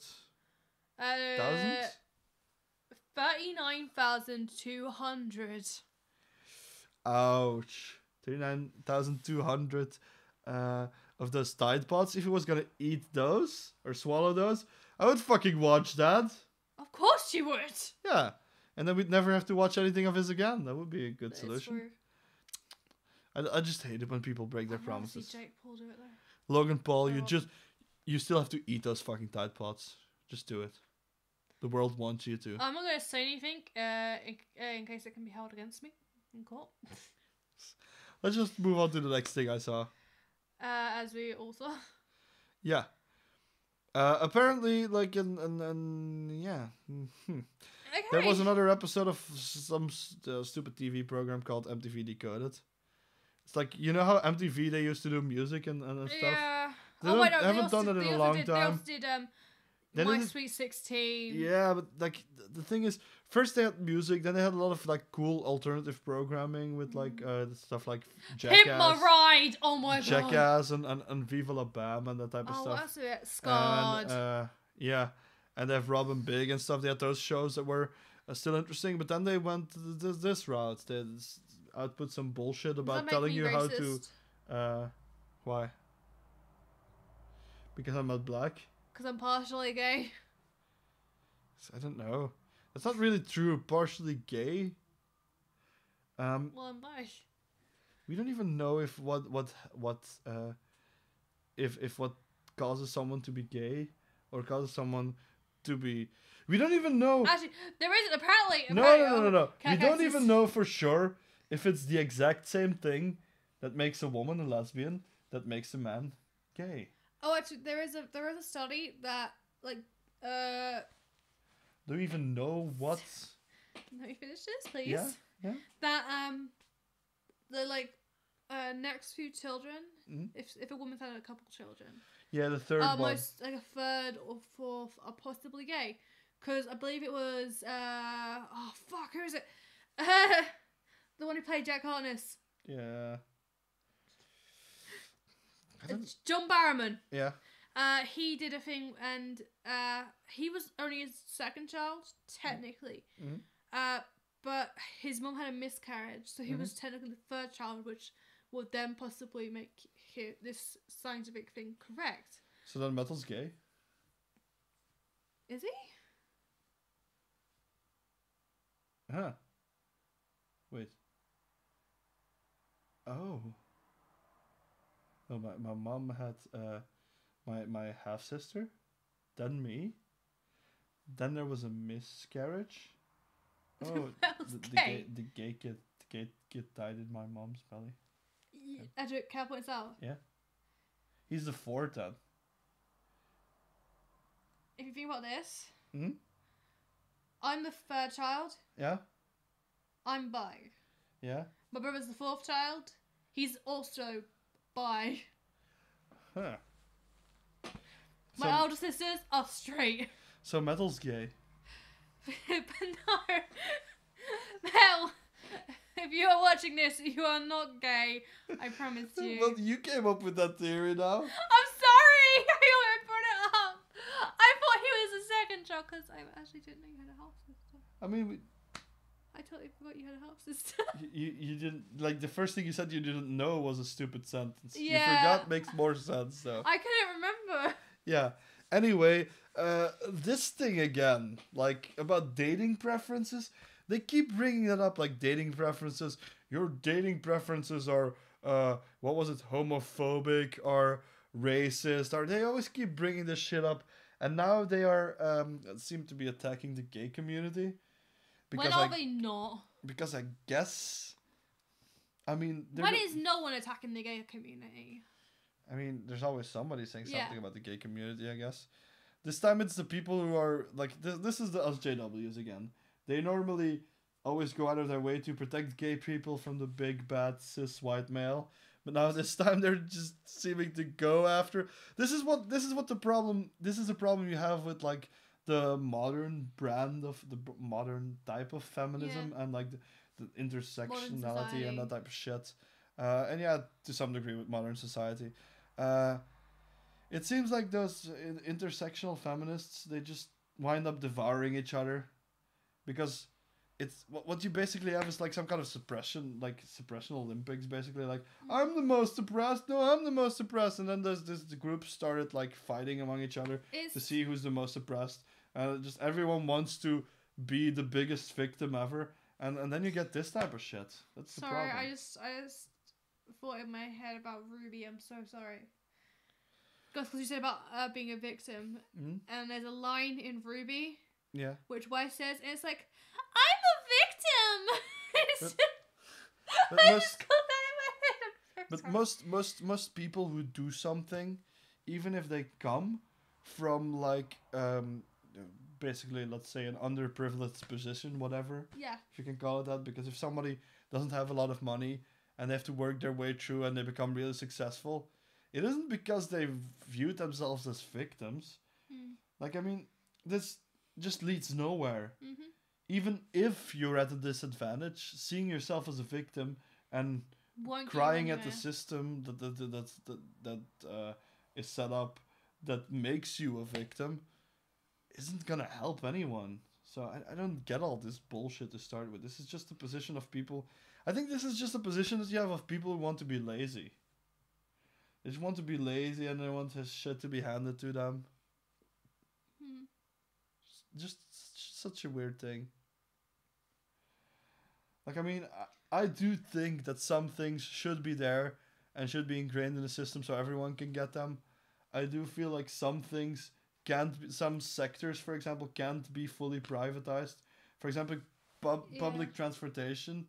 thousand. 39,200. Ouch! 39,200 of those Tide Pods. If he was gonna eat those or swallow those, I would fucking watch that. Of course you would. Yeah, and then we'd never have to watch anything of his again. That would be a good It's solution. true. I just hate it when people break their I'd rather see promises. Jake Paul do it though. Logan Paul, Oh. you still have to eat those fucking Tide Pods. Just do it. The world wants you to. I'm not going to say anything in case it can be held against me in court. Let's just move on to the next thing I saw. As we all saw. Yeah. Apparently, like, yeah. Okay. There was another episode of some stupid TV program called MTV Decoded. It's like, you know how MTV, they used to do music and stuff? Yeah. They Oh, wait, no, haven't they also done it did- in a they also long did- time. They also did They My did it- Sweet 16. Yeah, but like the thing is, first they had music, then they had a lot of like cool alternative programming with like stuff like Pimp My Jackass, Ride! Oh my god. Jackass, and Viva La Bam and that type of Oh, stuff. that's a bit scarred. And, yeah, and they have Robin Big and stuff. They had those shows that were still interesting, but then they went this route. They output some bullshit Does that about make telling me you racist? how to. Why? Because I'm not black. Because I'm partially gay. I don't know. That's not really true. Partially gay. Well, I'm bi. We don't even know if what causes someone to be gay or causes someone to be. We don't even know. Actually, there isn't apparently. No. We don't even know for sure if it's the exact same thing that makes a woman a lesbian that makes a man gay. Oh, actually, there is a study that Do we even know what? Let me finish this, please. Yeah. That the next few children, Mm. if a woman's had a couple children, Yeah, the third one. almost like a third or fourth are possibly gay. Because I believe it was who is it? The one who played Jack Harkness. Yeah. It's John Barrowman. Yeah. He did a thing, and he was only his second child, technically. Mm. But his mum had a miscarriage, so he was technically the third child, which would then possibly make this scientific thing correct. So then Metal's gay? Is he? Huh. Wait. Oh. No, my mom had my half sister, then me, then there was a miscarriage. Oh, the gay kid died in my mom's belly. Edric, can I point this out? Yeah. He's the fourth then. If you think about this, Hmm? I'm the third child. Yeah? I'm bi. Yeah? My brother's the fourth child. He's also bi. Huh. My older sisters are straight. So Metal's gay. But no. Mel, if you are watching this, you are not gay. I promise you. Well, you came up with that theory now. I'm sorry! I brought it up. I thought he was a second child because I actually didn't know you had a half sister. I mean, I totally forgot you had a half sister. you didn't, like, the first thing you said you didn't know was a stupid sentence. Yeah. You forgot makes more sense, though. I couldn't remember. Yeah. Anyway, this thing again, like, about dating preferences, they keep bringing that up, like, dating preferences. Your dating preferences are, what was it, homophobic or racist, or they always keep bringing this shit up, and now they are, seem to be attacking the gay community. When are they not? Because I guess, I mean... When is no one attacking the gay community? I mean, there's always somebody saying something Yeah. about the gay community, I guess. This time it's the people who are, like, this is the SJWs again. They normally always go out of their way to protect gay people from the big, bad, cis white male. But now this time they're just seeming to go after... This is the problem you have with, like, the modern brand of the modern type of feminism and, like, the intersectionality and that type of shit. And yeah, to some degree with modern society. It seems like those intersectional feminists, they just wind up devouring each other. Because it's what you basically have is like some kind of suppression Olympics, basically. Like, I'm the most suppressed, no, I'm the most suppressed. And then the group started like fighting among each other to see who's the most suppressed. And just everyone wants to be the biggest victim ever. And then you get this type of shit. That's the problem. Sorry, I just thought in my head about Ruby. I'm so sorry. Because you said about being a victim. Mm-hmm. And there's a line in Ruby. Yeah. Which Wes says, and it's like, I'm a victim! But I just got that in my head. But most people who do something, even if they come from like basically, let's say, an underprivileged position, whatever. Yeah. If you can call it that, because if somebody doesn't have a lot of money and they have to work their way through and they become really successful, it isn't because they viewed themselves as victims. Like, I mean, this just leads nowhere. Mm-hmm. Even if you're at a disadvantage, seeing yourself as a victim and crying at the system that is set up that makes you a victim isn't gonna help anyone. So I don't get all this bullshit to start with. This is just a position of people. I think this is just a position that you have of people who want to be lazy. They just want to be lazy and they want his shit to be handed to them. Just such a weird thing. Like, I mean, I do think that some things should be there and should be ingrained in the system so everyone can get them. I do feel like some things some sectors, for example, can't be fully privatized. For example, public transportation.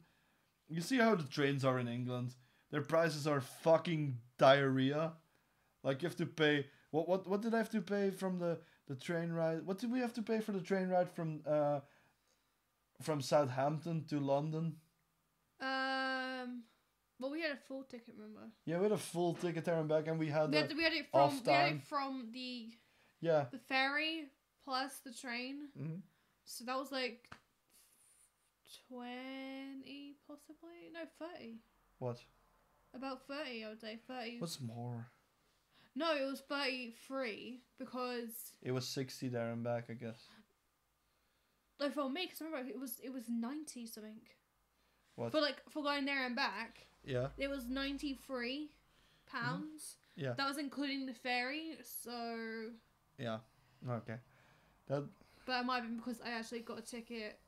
You see how the trains are in England. Their prices are fucking diarrhea. Like you have to pay. What did I have to pay from the train ride? What did we have to pay for the train ride from Southampton to London? Well, we had a full ticket, remember? Yeah, we had a full ticket there and back, and we had it from the ferry plus the train. Mm-hmm. So that was like 20 possibly? No, 30. What? About 30, I would say. 30. What's more? No, it was 33 because it was 60 there and back, I guess. Like for me, because remember it was 90 something. What? For going there and back. Yeah. It was £93. Mm-hmm. Yeah. That was including the ferry, so. Yeah. Okay. But it might have been because I actually got a ticket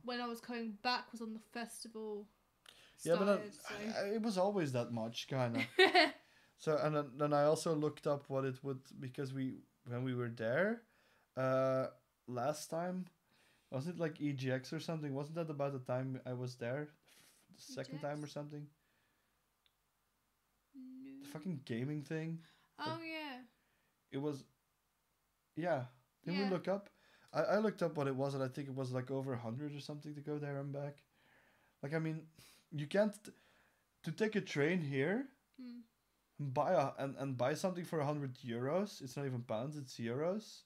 when I was coming back was on the festival. Started, it was always that much, kind of. So and then I also looked up what it would, because when we were there, last time, was it like EGX or something? Wasn't that about the time I was there, the second time or something? No. The fucking gaming thing. Oh yeah. It was. Yeah. Didn't we look up? I looked up what it was, and I think it was like over 100 or something to go there and back. Like, I mean, you can't to take a train here. Buy something for €100. It's not even pounds, it's euros.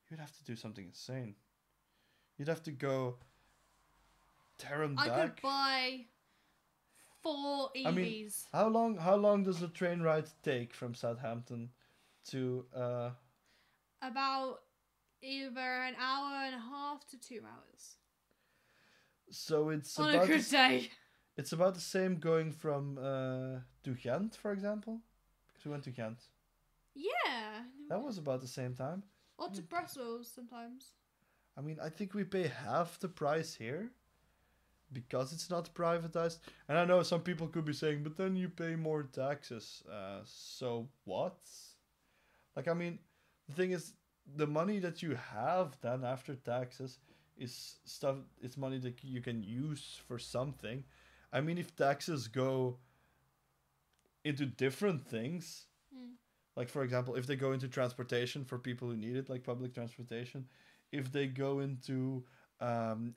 You'd have to do something insane. You'd have to go there and back. I could buy 4 EVs. I mean, how long does the train ride take from Southampton to about either an hour and a half to 2 hours. So it's on about a good day. It's about the same going from to Ghent, for example, because we went to Ghent. Yeah. That was about the same time. Or to Brussels sometimes. I mean, I think we pay half the price here because it's not privatized. And I know some people could be saying, but then you pay more taxes. So what? Like, I mean, the thing is, the money that you have then after taxes is stuff. It's money that you can use for something. I mean, if taxes go into different things, like for example, if they go into transportation for people who need it, like public transportation, if they go into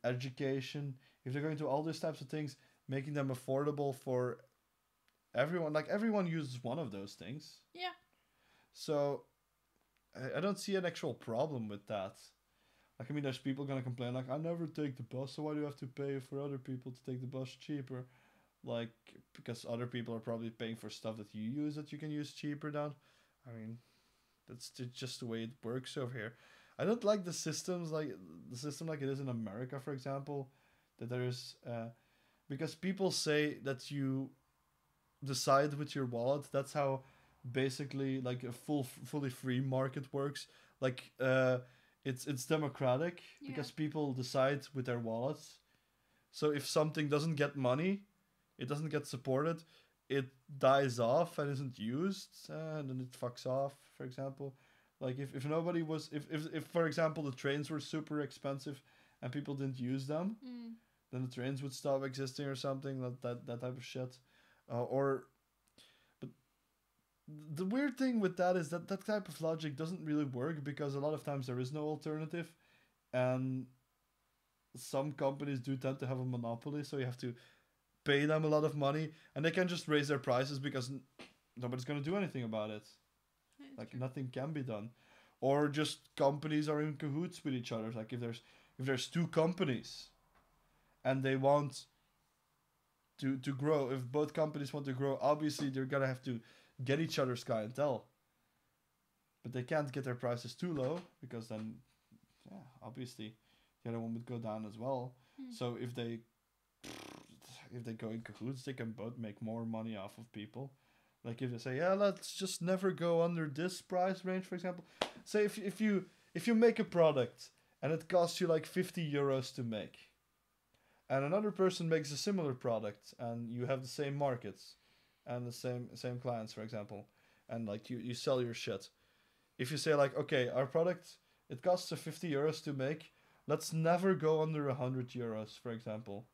education, if they're going to all those types of things, making them affordable for everyone, like everyone uses one of those things. Yeah. So I don't see an actual problem with that. Like, I mean, there's people gonna complain, like, I never take the bus, so why do you have to pay for other people to take the bus cheaper? Like, because other people are probably paying for stuff that you use that you can use cheaper than. I mean, that's just the way it works over here. I don't like the system like it is in America, for example, that there's because people say that you decide with your wallet. That's how basically like a fully free market works. Like it's democratic because people decide with their wallets. So if something doesn't get money, it doesn't get supported, it dies off and isn't used, and then it fucks off, for example. Like if nobody was if for example the trains were super expensive and people didn't use them, then the trains would stop existing or something, that type of shit. But the weird thing with that is that type of logic doesn't really work because a lot of times there is no alternative, and some companies do tend to have a monopoly, so you have to pay them a lot of money, and they can just raise their prices because nobody's going to do anything about it. Like, nothing can be done. Or just companies are in cahoots with each other. Like, if there's two companies and they want to grow, if both companies want to grow, obviously they're going to have to get each other's clientele. But they can't get their prices too low because then, obviously the other one would go down as well. So if they go in cahoots, they can both make more money off of people. Like if they say, let's just never go under this price range, for example. Say if you make a product and it costs you like €50 to make, and another person makes a similar product, and you have the same markets and the same clients, for example, and like you sell your shit. If you say like, okay, our product it costs 50 euros to make. Let's never go under 100 euros, for example.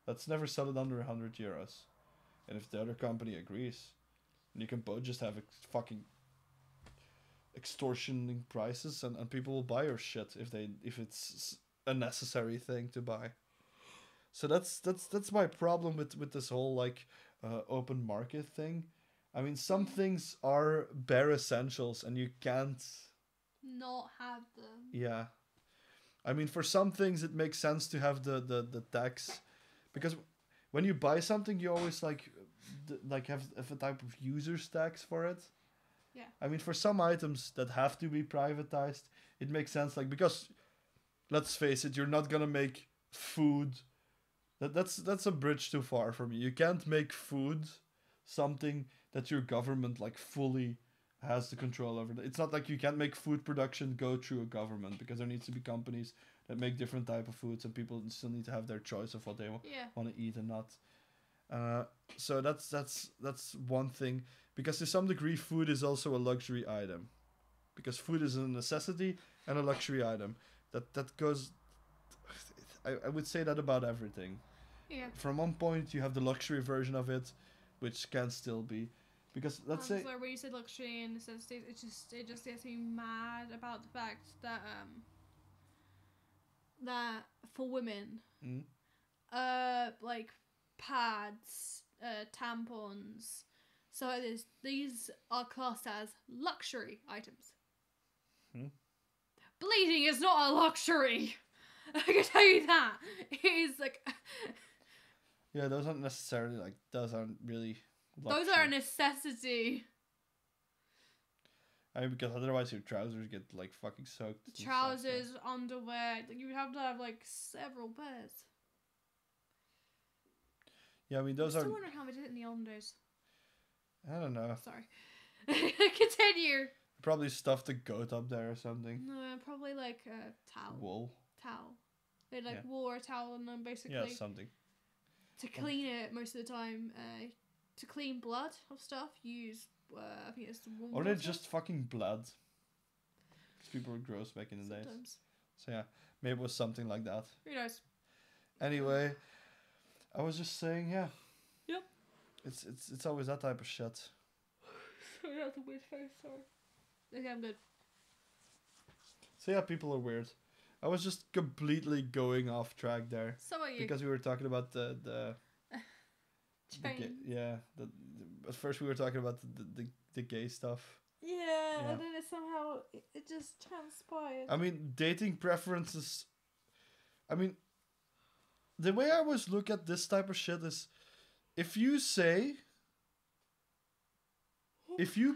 Let's never sell it under 100 euros. And if the other company agrees, you can both just have fucking extortioning prices, and people will buy your shit if it's a necessary thing to buy. So that's my problem with this whole like open market thing. I mean, some things are bare essentials, and you can't not have them. Yeah, I mean, for some things it makes sense to have the tax, because when you buy something, you always like have a type of user's tax for it. Yeah. I mean, for some items that have to be privatized, it makes sense, like, because let's face it, you're not gonna make food. That's a bridge too far for me. You can't make food something that your government like fully has the control over. It's not like you can't make food production go through a government, because there needs to be companies that make different type of foods, and people still need to have their choice of what they want to eat and not. So that's one thing, because to some degree food is also a luxury item, because food is a necessity and a luxury item. That goes. I would say that about everything. Yeah. From one point, you have the luxury version of it, which can still be, because let's say. So when you said luxury and necessities, it just gets me mad about the fact that that for women, like pads, tampons, so these are classed as luxury items. Bleeding is not a luxury. I can tell you that. It is like. Yeah, those aren't necessarily like. Those aren't really. Luxury. Those are a necessity. I mean, because otherwise your trousers get like fucking soaked. Trousers, underwear. You would have to have like several pairs. Yeah, I mean those are. I'm still wondering how they did it in the undies. I don't know. Sorry. Continue. Probably stuffed a goat up there or something. No, probably like a towel. Wool. Towel. They like wool or towel, and then basically. Yeah, something. To clean it most of the time, to clean blood of stuff, use I think it's the wool. Or they're just fucking blood. Because people were gross back in the days. So yeah, maybe it was something like that. Who knows? Anyway, I was just saying, yeah. Yep. It's always that type of shit. Sorry, that's a weird face. Sorry. Okay, I'm good. So yeah, people are weird. I was just completely going off track there. So are you. Because we were talking about the at first we were talking about the gay stuff. Yeah, and then somehow it just transpired. I mean, dating preferences. I mean, the way I always look at this type of shit is, if you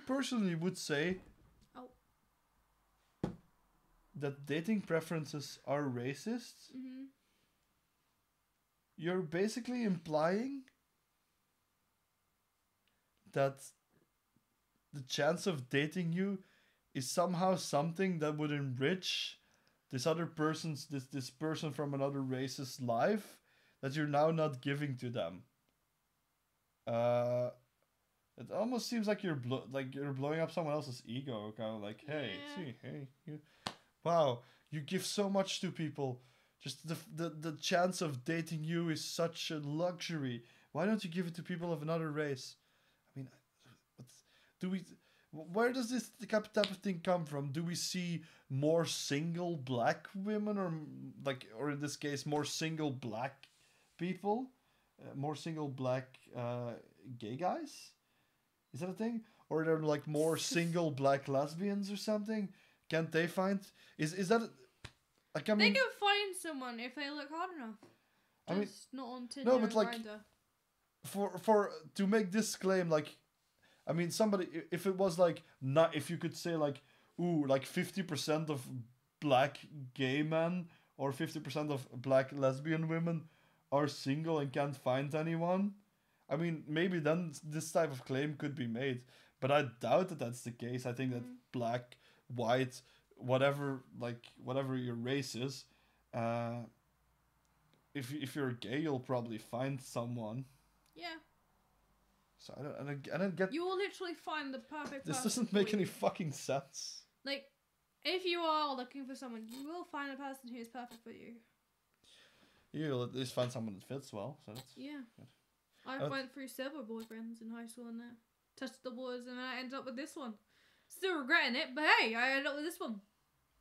personally would say that dating preferences are racist, you're basically implying that the chance of dating you is somehow something that would enrich this other person's this person from another race's life that you're now not giving to them. It almost seems like you're blowing up someone else's ego, kind of like, hey, wow, you give so much to people. Just the chance of dating you is such a luxury. Why don't you give it to people of another race? I mean, where does this type of thing come from? Do we see more single black women, or in this case, more single black people, more single black gay guys? Is that a thing? Or are there like more single black lesbians or something? Can't they find? Is that? Like, I mean, they can find someone if they look hard enough. Just I mean, not on Tinder. No, but like, Grindr. for to make this claim, like, I mean, somebody, if it was like, not, if you could say like, ooh, like 50% of black gay men or 50% of black lesbian women are single and can't find anyone, I mean, maybe then this type of claim could be made. But I doubt that that's the case. I think that black, white, whatever your race is, if you're gay, you'll probably find someone. Yeah. So I don't get. You will literally find the perfect. This doesn't make any fucking sense. Like, If you are looking for someone, you will find a person who is perfect for you. You'll at least find someone that fits well. So that's Yeah. good. I went through several boyfriends in high school and touched the waters, and then I ended up with this one. Still regretting it, but hey, I ended up with this one.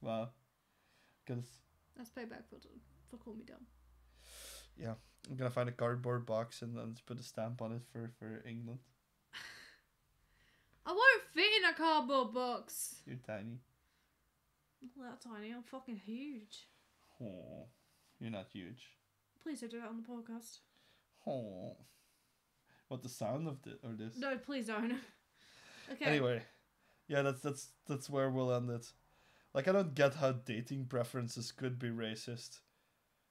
Wow. Because That's payback for calling me dumb. yeah, I'm gonna find a cardboard box and then just put a stamp on it for England. I won't fit in a cardboard box. You're tiny. Not that tiny. I'm fucking huge. Oh, you're not huge. Please don't do that on the podcast. Oh, what the sound of this? No, please don't. Okay. Anyway, yeah, that's where we'll end it. Like, I don't get how dating preferences could be racist.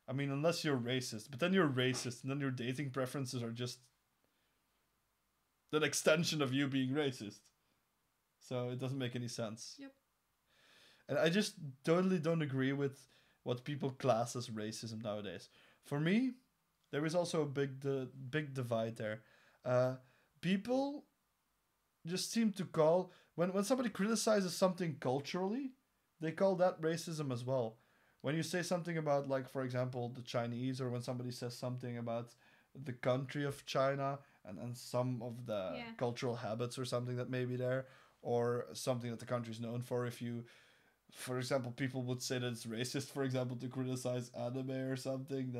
I mean, unless you're racist, but then you're racist, and then your dating preferences are just an extension of you being racist. So it doesn't make any sense. Yep. And I just totally don't agree with what people class as racism nowadays. For me, there is also a big divide there. People just seem to call when somebody criticizes something culturally, they call that racism as well. When you say something about, like, for example, the Chinese, or when somebody says something about the country of China and some of the cultural habits or something that may be there, or something that the country is known for, if you, for example, people would say that it's racist, for example, to criticize anime or something,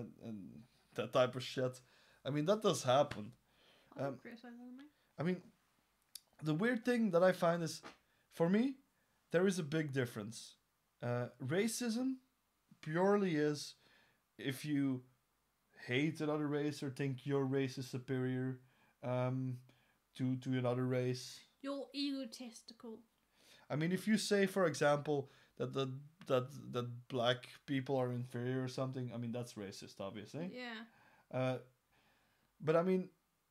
that type of shit. I mean, that does happen. I don't criticize anime. I mean, the weird thing that I find is, for me, there is a big difference. Racism purely is if you hate another race or think your race is superior to another race. You're egotistical. I mean, if you say, for example, that black people are inferior or something, I mean, that's racist, obviously. Yeah. But I mean,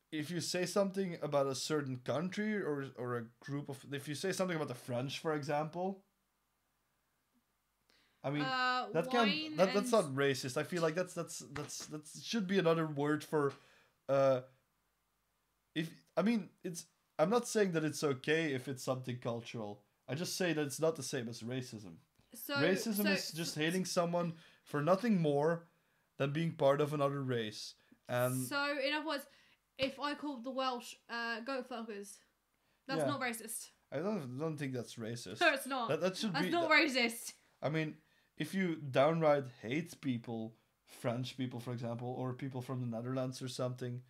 if you say something about a certain country or a group of, if you say something about the French, for example, I mean, that's not racist. I feel like that should be another word for, if, I mean, I'm not saying that it's okay if it's something cultural. I just say that it's not the same as racism. Racism is just hating someone for nothing more than being part of another race. And so, in other words, if I called the Welsh goat fuckers, that's not racist. I don't think that's racist. No, it's not. That should that's be. Not racist. I mean, if you downright hate people, French people, for example, or people from the Netherlands or something,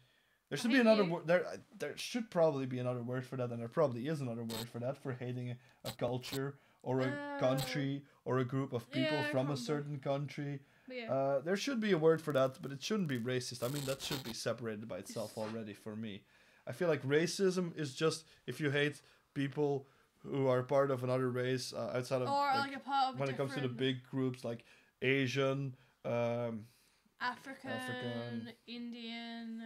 there should be another word. There should probably be another word for that, and there probably is another word for that, for hating a culture or a country or a group of people from a certain country. Yeah. There should be a word for that, but it shouldn't be racist. I mean, that should be separated by itself already for me. I feel like racism is just if you hate people who are part of another race outside of, or like a part of when it comes to the big groups like Asian, African, Indian.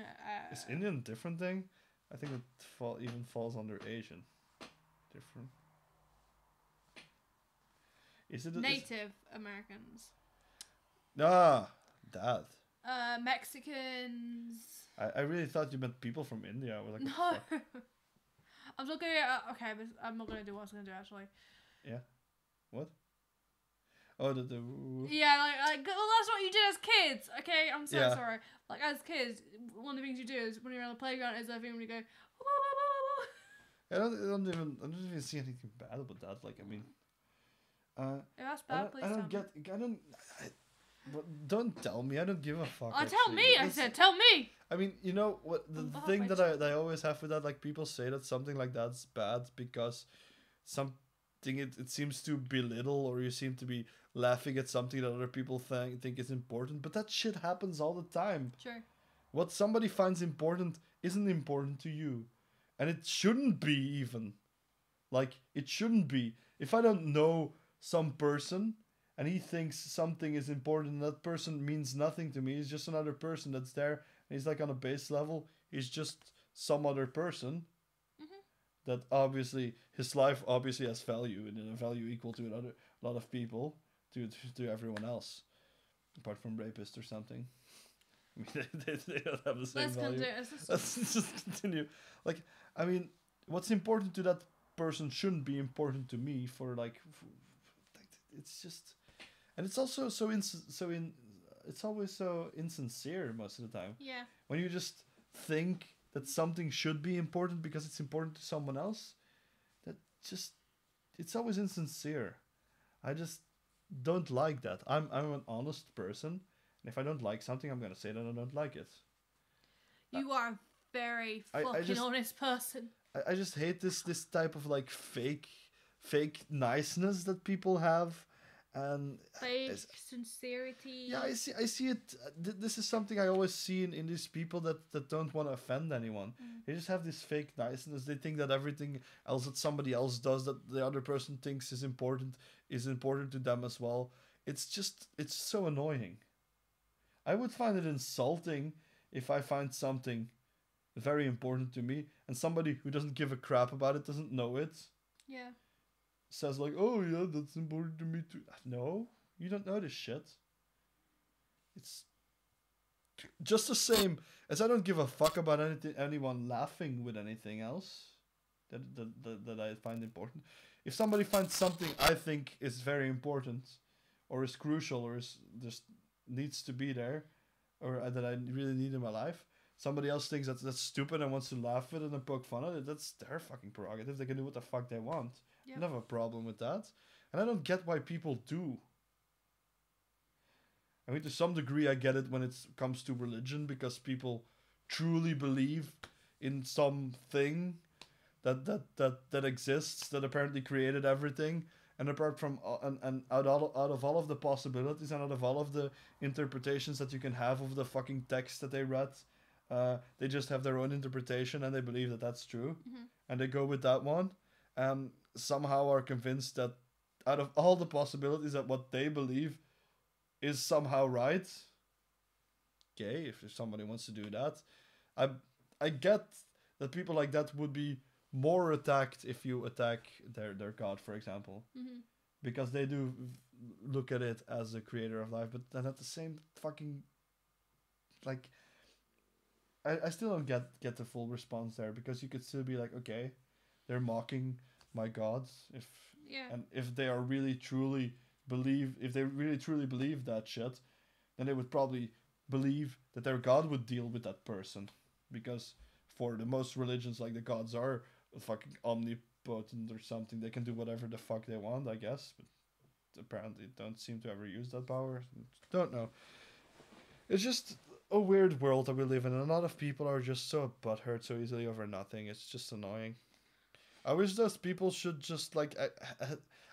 Is Indian a different thing? I think it even falls under Asian. Different. Is it Native Americans? Ah, that. Mexicans. I really thought you meant people from India. I was like, no. I'm looking at. Okay, but I'm not gonna do what I was gonna do actually. Yeah. What? Oh, the. Yeah, like well, that's what you did as kids. Okay, I'm so sorry. Like as kids, one of the things you do is when you're on the playground is that thing when you go. I don't even see anything bad about that. Like, I mean. If that's bad, please tell me. But don't tell me. I don't give a fuck. Tell me. I said, tell me. I mean, you know what? The thing that I always have with that, like, people say that something like that's bad because something it seems to belittle, or you seem to be laughing at something that other people think is important. But that shit happens all the time. Sure. What somebody finds important isn't important to you, and it shouldn't be even. Like, it shouldn't be. If I don't know some person and he thinks something is important and that person means nothing to me, he's just another person that's there, and he's like on a base level, he's just some other person that obviously his life obviously has value, and a value equal to a lot of people, to everyone else, apart from rapists or something. I mean, they don't have the same value. Let's just continue. Like, I mean, what's important to that person shouldn't be important to me for like it's just, and it's also it's always so insincere most of the time. Yeah. When you just think that something should be important because it's important to someone else, that just, it's always insincere. I just don't like that. I'm an honest person, and if I don't like something, I'm gonna say that I don't like it. You are a very fucking honest person. I just hate this type of like fake niceness that people have, and fake sincerity. Yeah, I see it. This is something I always see in these people that don't want to offend anyone. They just have this fake niceness. They think that everything else that somebody else does that the other person thinks is important to them as well. It's so annoying. I would find it insulting if I find something very important to me and somebody who doesn't give a crap about it, doesn't know it, says like, oh yeah, that's important to me too. No, you don't know this shit. It's just the same as I don't give a fuck about anyone laughing with anything else that I find important. If somebody finds something I think is very important or is crucial or is just needs to be there or that I really need in my life, somebody else thinks that's stupid and wants to laugh with it and poke fun at it, that's their fucking prerogative. They can do what the fuck they want. Yep. I don't have a problem with that. And I don't get why people do. I mean, to some degree, I get it when it comes to religion, because people truly believe in something that exists, that apparently created everything. And apart from and out of all of the possibilities and out of all of the interpretations that you can have of the fucking text that they read, they just have their own interpretation and they believe that that's true. Mm-hmm. And they go with that one. Somehow are convinced that out of all the possibilities that what they believe is somehow right. Okay, if somebody wants to do that. I get that people like that would be more attacked if you attack their god, for example. Mm-hmm. Because they do look at it as the creator of life, but then at the same fucking, like, I still don't get the full response there, because you could still be like, okay, they're mocking my gods, if they really truly believe that shit, then they would probably believe that their god would deal with that person, because for the most religions, like, the gods are fucking omnipotent or something. They can do whatever the fuck they want, I guess, but apparently don't seem to ever use that power. Don't know. It's just a weird world that we live in, and a lot of people are just so butthurt so easily over nothing. It's just annoying. I wish those people should just, like,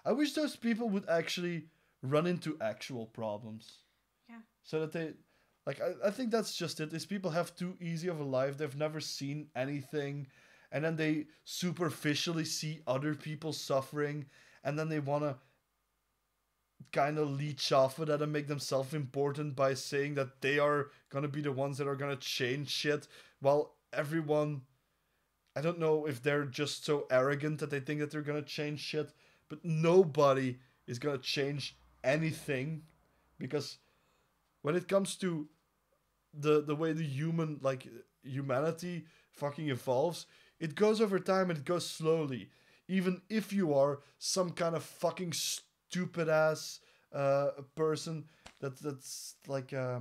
I wish those people would actually run into actual problems. Yeah. So that they, like, I think that's just it. These people have too easy of a life. They've never seen anything. And then they superficially see other people suffering. And then they want to kind of leech off of that and make themselves important by saying that they are going to be the ones that are going to change shit. While everyone, I don't know if they're just so arrogant that they think that they're going to change shit. But nobody is going to change anything. Because when it comes to the way the humanity fucking evolves, it goes over time and it goes slowly. Even if you are some kind of fucking stupid ass person that's like I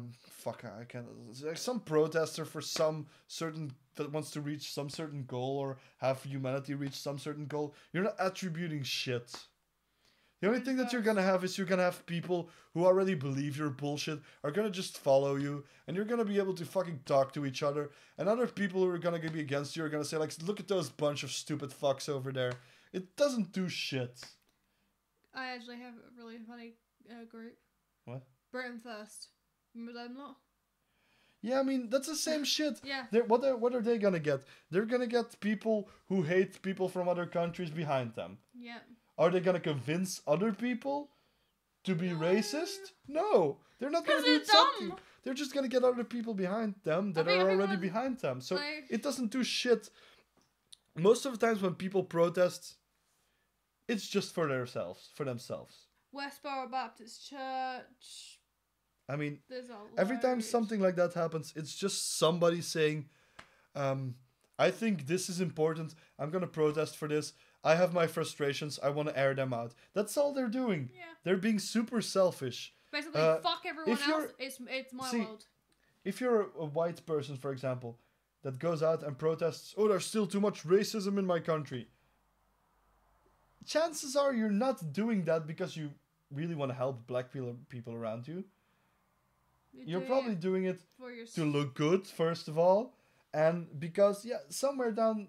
can't, like some protester for some certain that wants to reach some certain goal or have humanity reach some certain goal, you're not attributing shit. The only thing that you're gonna have is you're gonna have people who already believe your bullshit are gonna just follow you, and you're gonna be able to fucking talk to each other, and other people who are gonna be against you are gonna say, like, look at those bunch of stupid fucks over there. It doesn't do shit. I actually have a really funny group. What? Britain First. Remember them lot? Yeah, I mean, that's the same shit. Yeah. What are they gonna get? They're gonna get people who hate people from other countries behind them. Yeah. Are they gonna convince other people to be racist? No, they're not gonna do something. They're just gonna get other people behind them that are already behind them. So it doesn't do shit. Most of the times when people protest, it's just for themselves. Westboro Baptist Church. I mean, every time something like that happens, it's just somebody saying, I think this is important. I'm gonna protest for this. I have my frustrations. I want to air them out. That's all they're doing. Yeah. They're being super selfish. Basically, fuck everyone else. It's my world. If you're a white person, for example, that goes out and protests, oh, there's still too much racism in my country. Chances are you're not doing that because you really want to help black people around you. You're probably doing it to look good, first of all. And because, somewhere down,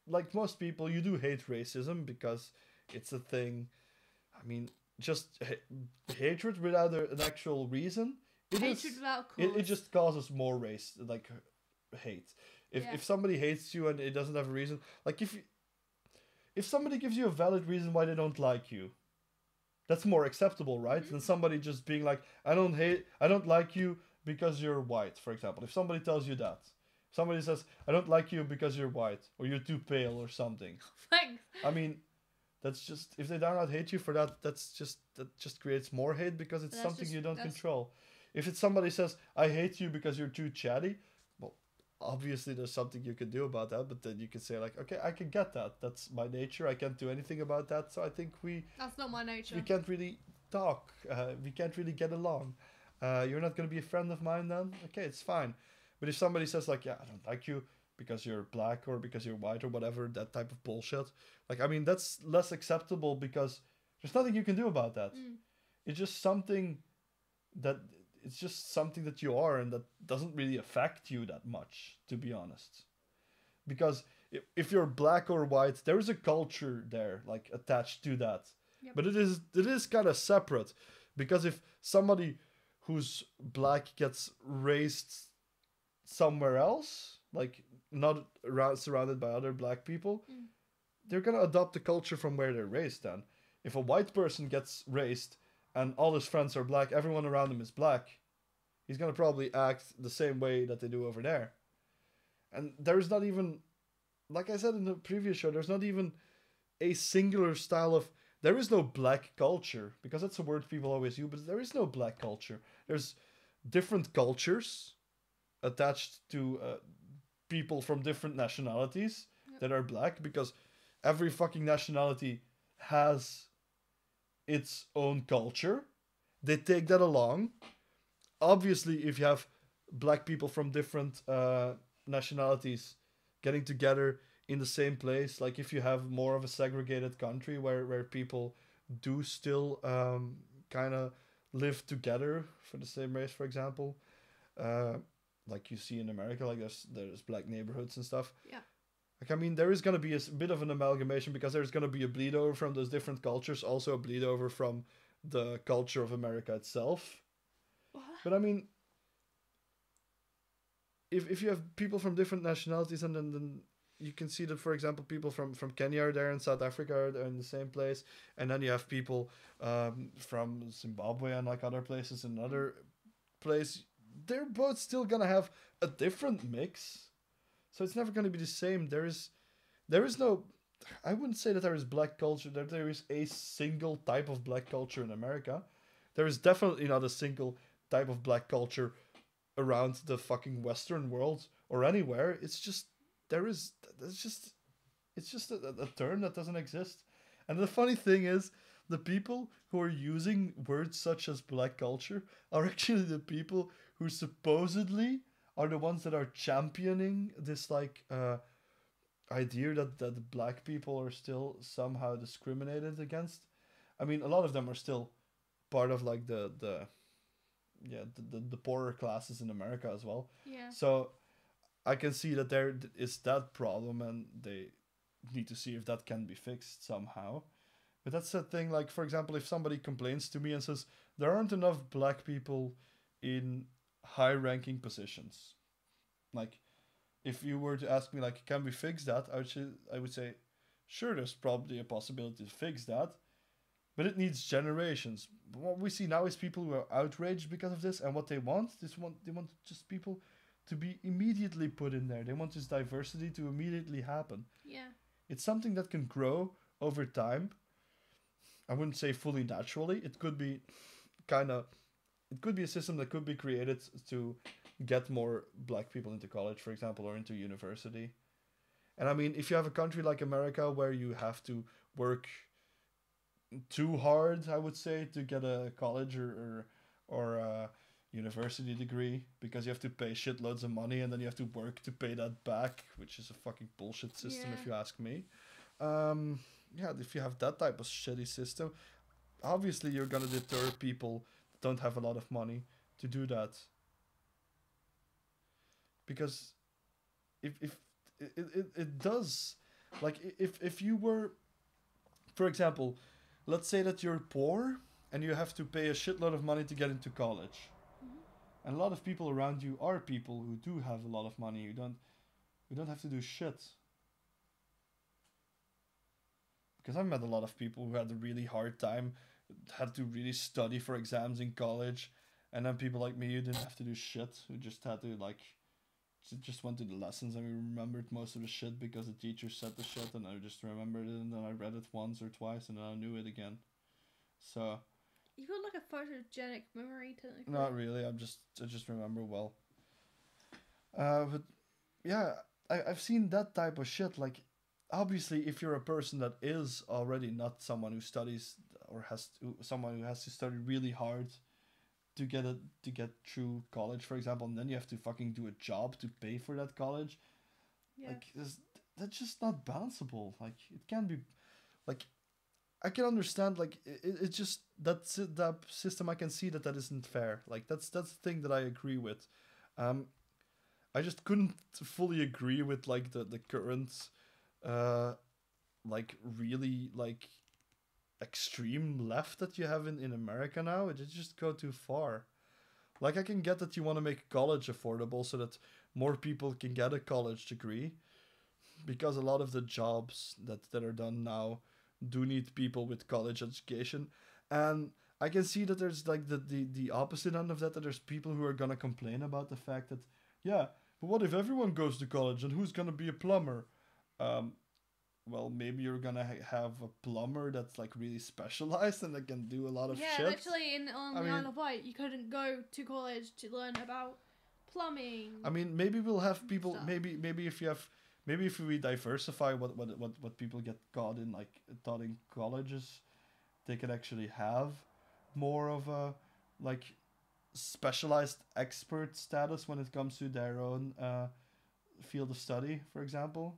like most people, you do hate racism because it's a thing. I mean, just hatred without an actual reason. Without cause. It just causes more hate. If somebody hates you and it doesn't have a reason, like if somebody gives you a valid reason why they don't like you, that's more acceptable, right? Than somebody just being like, I don't like you because you're white, for example. If somebody tells you that, somebody says, I don't like you because you're white or you're too pale or something. Thanks. I mean, that's just, if they do not hate you for that, that just creates more hate because it's something you don't control. If it's somebody says, I hate you because you're too chatty, well, obviously there's something you can do about that, but then you can say like, okay, I can get that. That's my nature. I can't do anything about that. So I think that's not my nature. We can't really talk. We can't really get along. You're not going to be a friend of mine then? Okay, it's fine. But if somebody says like, yeah, I don't like you because you're black or because you're white or whatever, that type of bullshit, like, I mean, that's less acceptable because there's nothing you can do about that. It's just something that you are, and that doesn't really affect you that much, to be honest. Because if you're black or white, there is a culture there, like, attached to that. Yep. But it is kind of separate. Because if somebody who's black gets raised somewhere else, like not surrounded by other black people, they're going to adopt the culture from where they're raised then. If a white person gets raised and all his friends are black, everyone around him is black, he's going to probably act the same way that they do over there. And there's not even, like I said in the previous show, there's not even a singular style of, there is no black culture, because that's a word people always use, but there is no black culture. There's different cultures attached to people from different nationalities that are black, because every fucking nationality has its own culture. They take that along. Obviously, if you have black people from different nationalities getting together in the same place, like if you have more of a segregated country where people do still kind of live together for the same race, for example, like you see in America, like there's black neighborhoods and stuff. Yeah. Like, I mean, there is going to be a bit of an amalgamation because there's going to be a bleed over from those different cultures, also a bleed over from the culture of America itself. What? But I mean, if you have people from different nationalities, and then you can see that, for example, people from Kenya are there and South Africa are in the same place, and then you have people from Zimbabwe and like other places in another place, they're both still going to have a different mix. So it's never going to be the same. There is no, I wouldn't say that there is black culture, that there is a single type of black culture in America. There is definitely not a single type of black culture around the fucking Western world or anywhere. It's just, it's just a term that doesn't exist. And the funny thing is, the people who are using words such as black culture are actually the people who supposedly are the ones that are championing this like idea that black people are still somehow discriminated against. I mean, a lot of them are still part of like the poorer classes in America as well. Yeah. So I can see that there is that problem, and they need to see if that can be fixed somehow. But that's the thing, like, for example, if somebody complains to me and says, there aren't enough black people in high-ranking positions. Like, if you were to ask me, like, can we fix that? I would say, sure, there's probably a possibility to fix that. But it needs generations. What we see now is people who are outraged because of this, and what they want just people to be immediately put in there. They want this diversity to immediately happen. Yeah. It's something that can grow over time. I wouldn't say fully naturally. It could be a system that could be created to get more black people into college, for example, or into university. And I mean, if you have a country like America where you have to work too hard, I would say, to get a college or a university degree, because you have to pay shitloads of money and then you have to work to pay that back, which is a fucking bullshit system if you ask me. Yeah, if you have that type of shitty system, obviously you're gonna deter people that don't have a lot of money to do that. Because if it does, like if you were, for example, let's say that you're poor and you have to pay a shitload of money to get into college. And a lot of people around you are people who do have a lot of money. You don't have to do shit. Because I've met a lot of people who had a really hard time, had to really study for exams in college, and then people like me who didn't have to do shit, who just had to like just went to the lessons and we remembered most of the shit because the teacher said the shit and I just remembered it and then I read it once or twice and then I knew it again. So you've got like a photogenic memory technically. Not really, I just remember well. But yeah, I've seen that type of shit. Like obviously if you're a person that is already not someone who studies or someone who has to study really hard to get through college, for example, and then you have to fucking do a job to pay for that college. Yeah. Like that's just not balanceable. Like it can be, like I can understand. Like it's just that system. I can see that isn't fair. Like that's the thing that I agree with. I just couldn't fully agree with like the current, like really like extreme left that you have in America now. It just go too far. Like I can get that you want to make college affordable so that more people can get a college degree, because a lot of the jobs that are done now do need people with college education. And I can see that there's like the opposite end of that there's people who are gonna complain about the fact that, yeah, but what if everyone goes to college and who's gonna be a plumber? Well, maybe you're gonna have a plumber that's like really specialized and that can do a lot of shit. Yeah, actually, on the Isle of Wight, you couldn't go to college to learn about plumbing. I mean, maybe we'll have people. Stuff. Maybe if we diversify what people get taught in colleges, they could actually have more of a like specialized expert status when it comes to their own field of study, for example.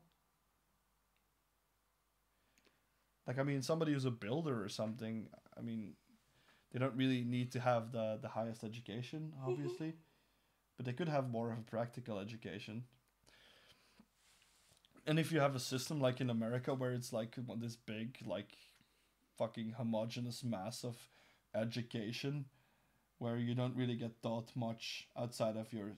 Like, I mean, somebody who's a builder or something, I mean, they don't really need to have the highest education, obviously. But they could have more of a practical education. And if you have a system like in America where it's like this big, like, fucking homogenous mass of education, where you don't really get taught much outside of your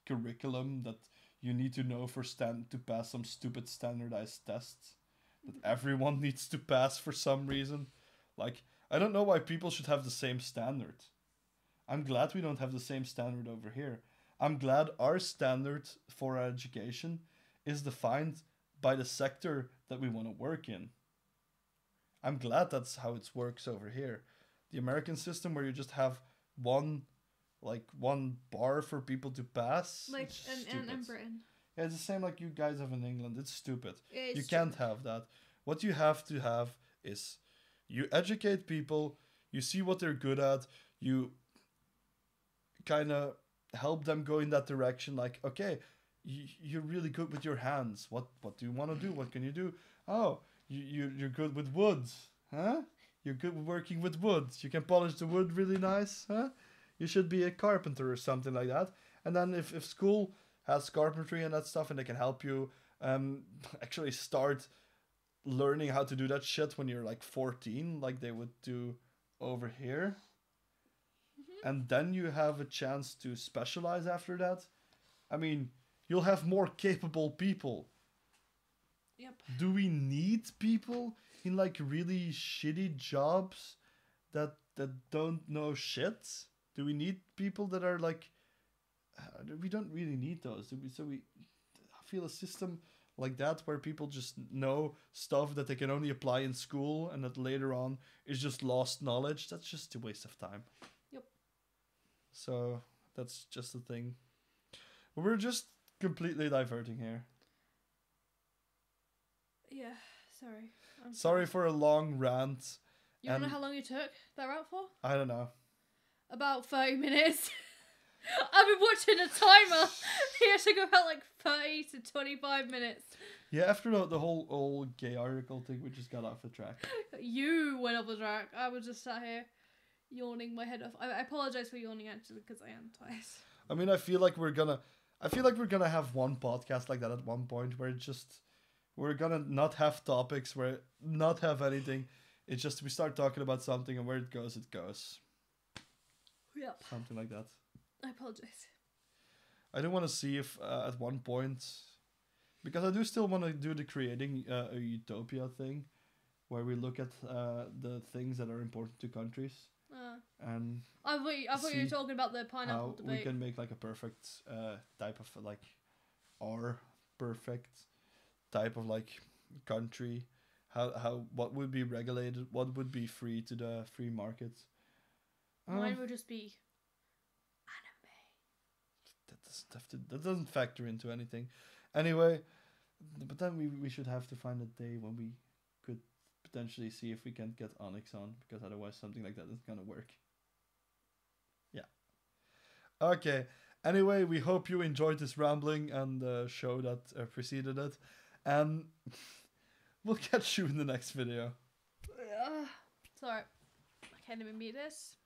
curriculum that you need to know to pass some stupid standardized tests that everyone needs to pass for some reason. Like, I don't know why people should have the same standard. I'm glad we don't have the same standard over here. I'm glad our standard for our education is defined by the sector that we want to work in. I'm glad that's how it works over here. The American system where you just have one bar for people to pass. Like in Britain. Yeah, it's the same like you guys have in England. It's stupid. You can't have that. What you have to have is you educate people, you see what they're good at, you kind of help them go in that direction. Like, okay, you're really good with your hands. What do you want to do? What can you do? Oh, you're good with wood, huh? You're good with working with wood. You can polish the wood really nice, huh? You should be a carpenter or something like that. And then if school has carpentry and that stuff and they can help you actually start learning how to do that shit when you're like 14, like they would do over here. And then you have a chance to specialize after that. I mean, you'll have more capable people. Yep. Do we need people in like really shitty jobs that don't know shit? Do we need people that are like... we don't really need those. So we feel a system like that where people just know stuff that they can only apply in school and that later on is just lost knowledge. That's just a waste of time. Yep. So that's just the thing. We're just completely diverting here. Yeah, sorry. I'm Sorry for a long rant. You wanna know how long you took that route for? I don't know. About 30 minutes. I've been watching a timer. It took about like 30 to 25 minutes. Yeah, after the whole gay article thing, we just got off the track. You went off the track. I was just sat here yawning my head off. I apologize for yawning actually because I am tired. I mean, I feel like we're gonna have one podcast like that at one point where we're gonna not have topics, where not have anything. It's just we start talking about something and where it goes, it goes. Yep. Something like that. I apologize. I do want to see if at one point, because I do still want to do the creating a utopia thing, where we look at the things that are important to countries. And I thought you were talking about the pineapple how debate. we can make like a perfect type of like our perfect type of like country. How what would be regulated? What would be free to the free markets? Mine would just be That doesn't factor into anything. Anyway, but then we should have to find a day when we could potentially see if we can get Onyx on, because otherwise something like that isn't gonna work. Yeah. Okay. Anyway, we hope you enjoyed this rambling and the show that preceded it, and we'll catch you in the next video. sorry. I can't even mute this.